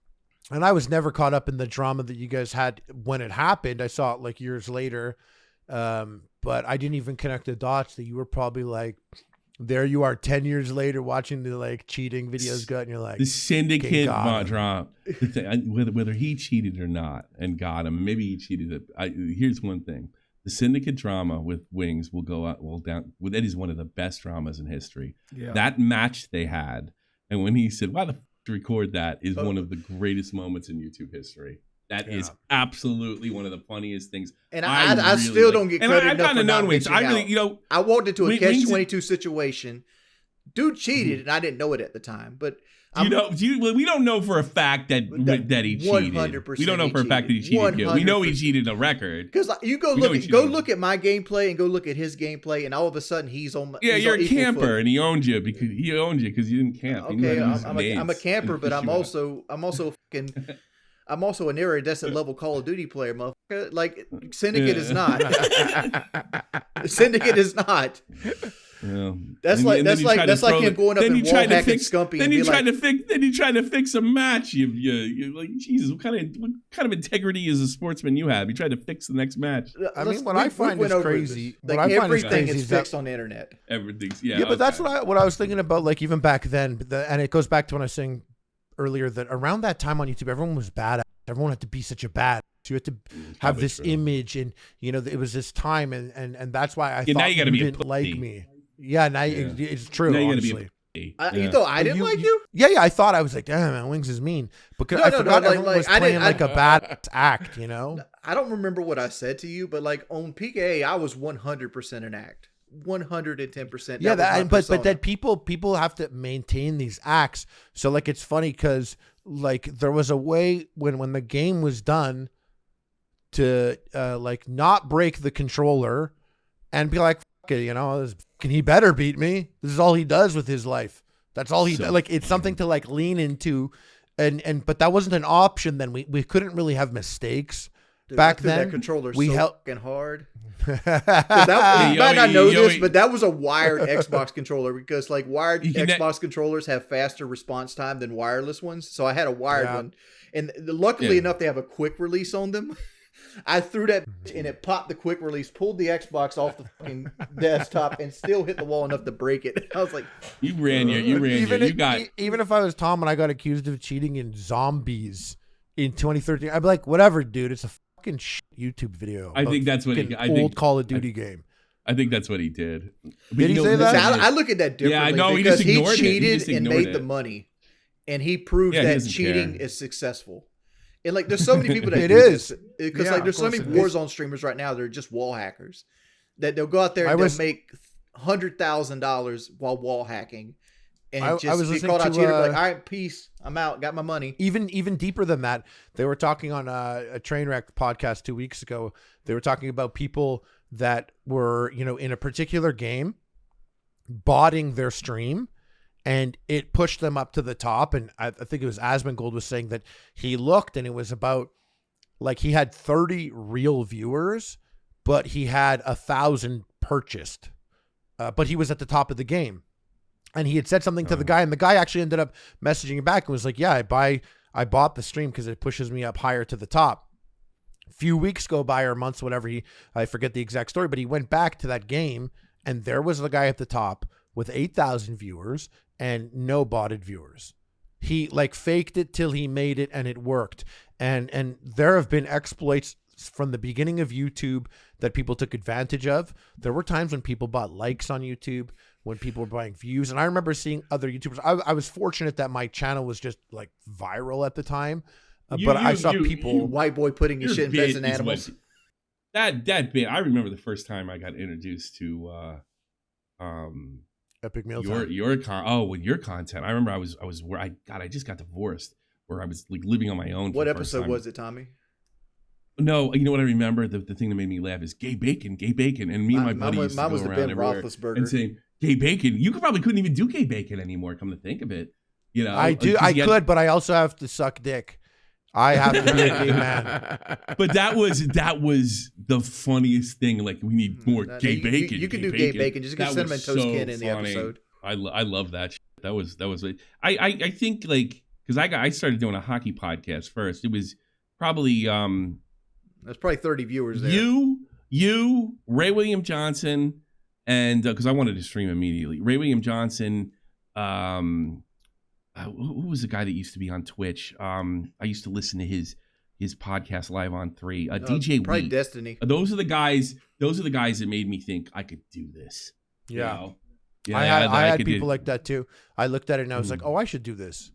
I was never caught up in the drama that you guys had when it happened. I saw it like years later, but I didn't even connect the dots that you were probably like. There you are 10 years later watching the like cheating videos go and you're like the Syndicate drop. Whether he cheated or not and got him, maybe he cheated. Here's one thing. The Syndicate drama with Wings will go out down. That is one of the best dramas in history. Yeah. That match they had, and when he said, "Why the f*** record that?" is one of the greatest moments in YouTube history. That is absolutely one of the funniest things. And I really still don't get credit enough for not reaching out. You know, I walked into a catch-22 situation. Dude cheated, and I didn't know it at the time. But we don't know for a fact that he cheated. 100%. We don't know for a fact that he cheated. 100%. We know he cheated a record. Because you go look at my gameplay and go look at his gaplay, and all of a sudden he's on. Yeah, you're a camper, and he owned you because you didn't camp. Okay, I'm a camper, but I'm also fucking. I'm also an iridescent level Call of Duty player, motherfucker. Like Syndicate is not. Syndicate is not. Yeah. That's like him going up and wall hacking Scumpy. Then you try to fix a match. You're like, Jesus, what kind of integrity as a sportsman you have? You tried to fix the next match. I mean, what I find is crazy. Like everything is fixed on the internet. Everything's but that's what I was thinking about. Like even back then, and it goes back to when I was saying earlier that around that time on YouTube, everyone was bad. Everyone had to be such a bad. So you had to have this image, and you know it was this time, and that's why I thought now you gotta you didn't like me. Yeah, now it's true. Now you honestly. You thought I didn't like you? Yeah. I thought I was like, damn, man, Wings is mean, because I forgot everyone was playing like a bad act. You know, I don't remember what I said to you, but like on PKA, I was 100% an act. 110%. Yeah, but that people have to maintain these acts. So like it's funny because like there was a way when the game was done to like not break the controller and be like, fuck it, you know, he better beat me. This is all he does with his life. That's all he does. Like it's something to like lean into, but that wasn't an option then. We couldn't really have mistakes. Dude, back then that controller we fucking hard. You might not know this, but that was a wired Xbox controller because like wired Xbox controllers have faster response time than wireless ones. So I had a wired one, and luckily enough, they have a quick release on them. I threw that and it popped the quick release, pulled the Xbox off the fucking desktop, and still hit the wall enough to break it. I was like, even if I was Tom and I got accused of cheating in Zombies in 2013, I'd be like, whatever, dude. It's a fucking YouTube video. I think that's what old Call of Duty game. I think that's what he did. Did he say that? I look at that differently. Yeah, I know. Because he cheated and made the money, and he proved that cheating is successful. And like, there's so many people that it is because like there's so many Warzone streamers right now that are just wall hackers that they'll go out there and they'll make $100,000 while wall hacking. And just get caught out cheating, like, all right, peace, I'm out, got my money. Even deeper than that, they were talking on a Trainwreck podcast 2 weeks ago. They were talking about people that were, you know, in a particular game, botting their stream, and it pushed them up to the top. And I think it was Asmongold was saying that he looked, and it was about like he had 30 real viewers, but he had 1,000 purchased, but he was at the top of the game. And he had said something to the guy, and the guy actually ended up messaging him back and was like, yeah, I bought the stream because it pushes me up higher to the top. A few weeks go by or months, whatever, I forget the exact story, but he went back to that game, and there was the guy at the top with 8,000 viewers and no botted viewers. He like faked it till he made it, and it worked. And there have been exploits from the beginning of YouTube that people took advantage of. There were times when people bought likes on YouTube, when people were buying views. And I remember seeing other YouTubers. I was fortunate that my channel was just like viral at the time. I saw people. White boy putting his shit in pets and animals. That bit, I remember the first time I got introduced to Epic Meal with your content. I remember I just got divorced, where I was like living on my own. What episode was it, Tommy? No, you know what I remember? The thing that made me laugh is gay bacon, and me and my buddy used to go around everywhere and saying gay bacon. You couldn't even do gay bacon anymore. Come to think of it, you know. I could, but I also have to suck dick. I have to be a gay man. But that was the funniest thing. Like, we need more gay bacon. You can do gay bacon. Just get cinnamon toast can in the episode. I love that. That was. I think, like, because I started doing a hockey podcast first. It was probably there's probably 30 viewers there. You, Ray William Johnson, and because I wanted to stream immediately. Ray William Johnson. Who was the guy that used to be on Twitch? I used to listen to his podcast live on 3. DJ probably Wheat. Destiny. Those are the guys that made me think I could do this. Yeah. You know? Yeah, I had people like that too. I looked at it and I was like, oh, I should do this.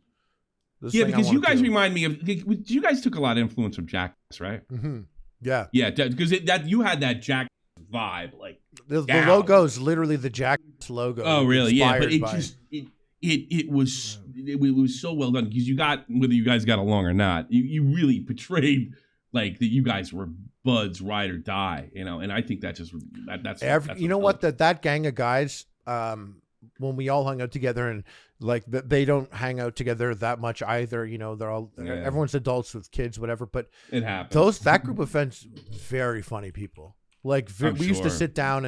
Because you guys remind me of. You guys took a lot of influence from Jackass, right? Mm-hmm. Yeah. Yeah, because you had that Jackass vibe, like the logo is literally the Jackass logo. Oh, really? Yeah, but it was so well done, because you got, whether you guys got along or not, you really portrayed like that you guys were buds, ride or die, you know. And I think that's you know what, that gang of guys, when we all hung out together, and like they don't hang out together that much either, you know. They're all everyone's adults with kids, whatever, but it happens. That group of friends, very funny people. Like we used to sit down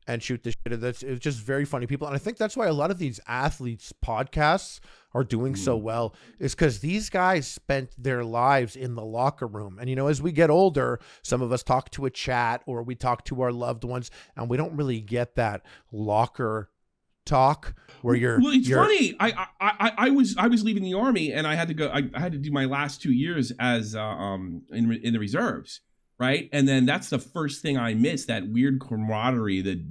and shoot the shit. It's just very funny people. And I think that's why a lot of these athletes podcasts are doing so well, is because these guys spent their lives in the locker room. And, you know, as we get older, some of us talk to a chat or we talk to our loved ones, and we don't really get that locker talk where you're. Well, it's funny. I was leaving the Army, and I had to go. I had to do my last 2 years as in the reserves. Right. And then that's the first thing I missed, that weird camaraderie, that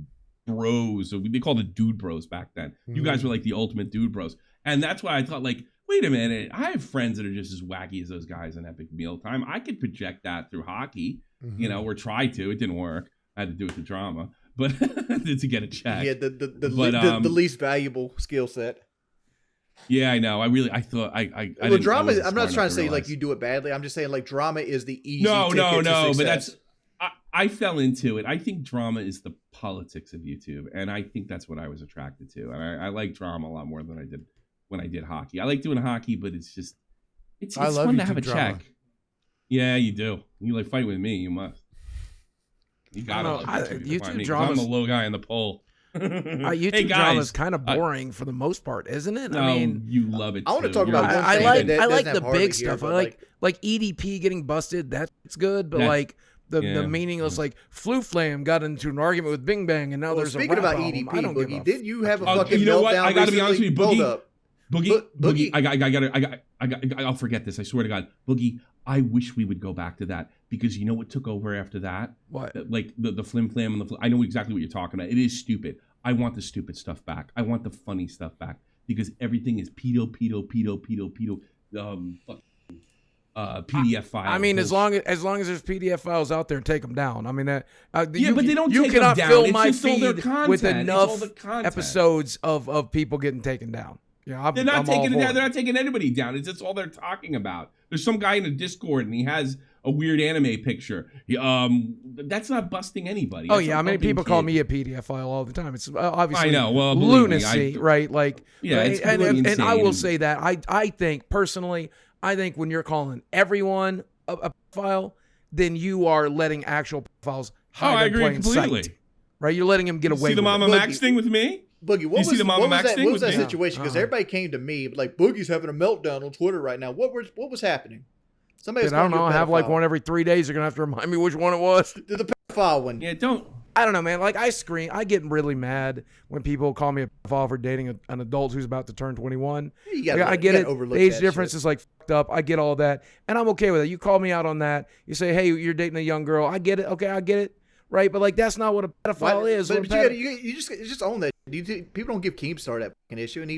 bros, they called it dude bros back then. You guys were like the ultimate dude bros. And that's why I thought, like, wait a minute, I have friends that are just as wacky as those guys in Epic Mealtime. I could project that through hockey, you know, or try to. It didn't work. I had to do it to drama, but to get a check. Yeah, the least valuable skill set. Yeah, I know. I thought I well, drama. I'm not trying to say like you do it badly. I'm just saying like drama is the easy. No. To but that's I fell into it. I think drama is the politics of YouTube, and I think that's what I was attracted to. And I like drama a lot more than I did when I did hockey. I like doing hockey, but it's fun to have a check. Yeah, you do. You like fight with me, you must. You got it. YouTube drama. I'm the low guy in the poll. YouTube drama is kind of boring for the most part, isn't it? No, I mean, you love it. I want to talk about. I like the big stuff. I like EDP getting busted. That's good, but like the meaningless, like Flu Flam got into an argument with Bing Bang, and now there's a speaking rap about album. EDP. I don't Boogie, didn't you have a fucking you know what? meltdown I gotta be honest with you, Boogie. Boogie. I'll forget this. I swear to God, Boogie. I wish we would go back to that, because you know what took over after that? What? Like the Flim Flam and the. I know exactly what you're talking about. It is stupid. I want the stupid stuff back. I want the funny stuff back, because everything is pedo, PDF files. I mean, as long as there's PDF files out there, take them down. I mean, but they don't. You take cannot them down. fill It's my just all their feed content. with enough It's all the content. episodes of people getting taken down. Yeah, They're not taking it down. They're not taking anybody down. It's just all they're talking about. There's some guy in a Discord, and he has a weird anime picture. That's not busting anybody. Oh yeah, I mean, people call me a PDF file all the time. It's obviously I know. Well, lunacy, right? Like, yeah, right? It's and I will say that I think personally, when you're calling everyone a file, then you are letting actual files hide in plain sight. Right? You're letting them get away. See the Mama Max thing with me? Boogie, what was that situation? Because everybody came to me like, Boogie's having a meltdown on Twitter right now. What was happening? Somebody's I don't know. I have like one every 3 days. You're gonna have to remind me which one it was. The pedophile one. Yeah, don't I don't know, man. Like I get really mad when people call me a pedophile for dating an adult who's about to turn 21. I get it. The age difference is like fucked up. I get all that, and I'm okay with it. You call me out on that. You say, hey, you're dating a young girl. I get it. Okay, I get it. Right, but like that's not what a pedophile is. But you just own that. People don't give Keemstar that fucking issue, and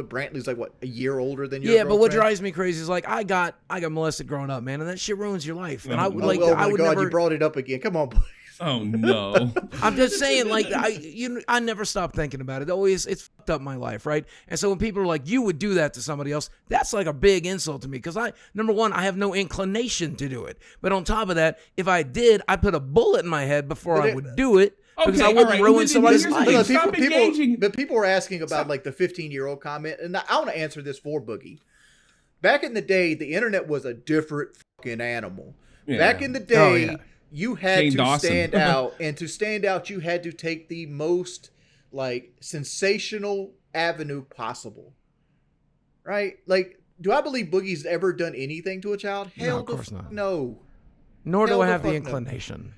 Brantley's like what, a year older than your girlfriend? But what girlfriend? drives me crazy is like I got molested growing up, man, and that shit ruins your life. And I would you brought it up again. Come on, boy. Oh no! I'm just saying, like I never stop thinking about it. It's fucked up my life, right? And so when people are like, "You would do that to somebody else," that's like a big insult to me because number one, I have no inclination to do it. But on top of that, if I did, I'd put a bullet in my head before I would do it because I wouldn't ruin somebody's life. But people were asking about like the 15-year-old comment, and I want to answer this for Boogie. Back in the day, the internet was a different fucking animal. Yeah. Back in the day. You had to stand out, and to stand out, you had to take the most like sensational avenue possible, right? Like, do I believe Boogie's ever done anything to a child? Hell, of course not. No. Nor do I have the inclination.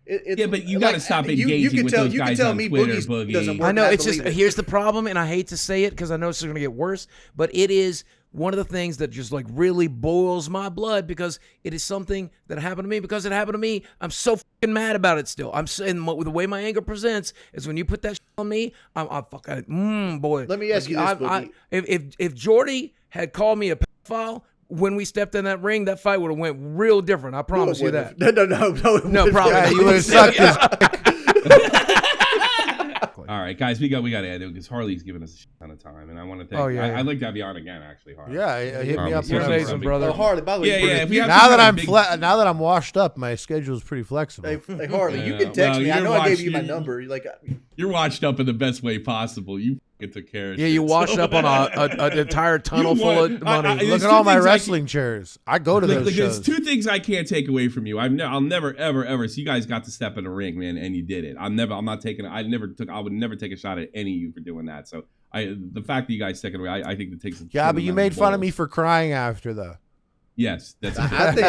But you got to stop engaging with those guys on Twitter, Boogie. I know it's just here's the problem, and I hate to say it because I know it's going to get worse, but it is one of the things that just like really boils my blood because it is something that happened to me. Because it happened to me, I'm so fucking mad about it still. And the way my anger presents is when you put that shit on me, I'm fucking boy. Let me ask you this, Boogie. If Jordy had called me a pedophile when we stepped in that ring, that fight would have went real different. I promise you that. No problem. Yeah, you would have sucked his All right, guys, we got to end it because Harley's giving us a shit ton of time, and I want to thank. I'd like to have you on again, actually, Harley. Yeah, hit me up. You're amazing, brother. Oh, Harley, by the way, now that I'm washed up, my schedule is pretty flexible. Hey Harley, you can text me. I know I gave you my number. You're washed up in the best way possible. You took care of. Yeah, you washed up on an entire tunnel full of money. Look at all my wrestling chairs. I go to those shows. There's two things I can't take away from you. I'll never, ever. So you guys got to step in the ring, man, and you did it. I would never take a shot at any of you for doing that. So the fact that you guys took it away, I think it takes. Yeah, but you made fun of me for crying after though. Yes, that's. I think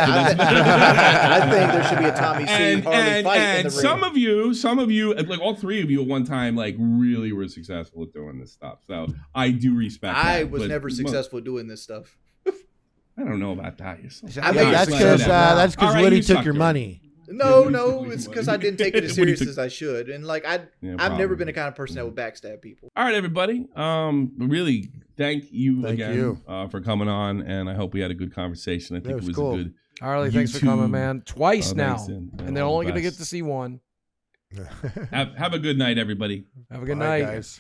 there should be a Tommy C. Harley fight in the ring. Some of you, like all three of you at one time, like really were successful at doing this stuff. So I do respect. I was never successful at doing this stuff. I don't know about that. That's because Woody took your money. No, it's because I didn't take it as serious as I should, and like I've never been the kind of person that would backstab people. All right, everybody. Really, thank you again for coming on, and I hope we had a good conversation. I think it was cool. a good. Harley, thanks for coming, man. Twice now, and they're only going to get to see one. Have a good night, everybody. Have a good night, guys.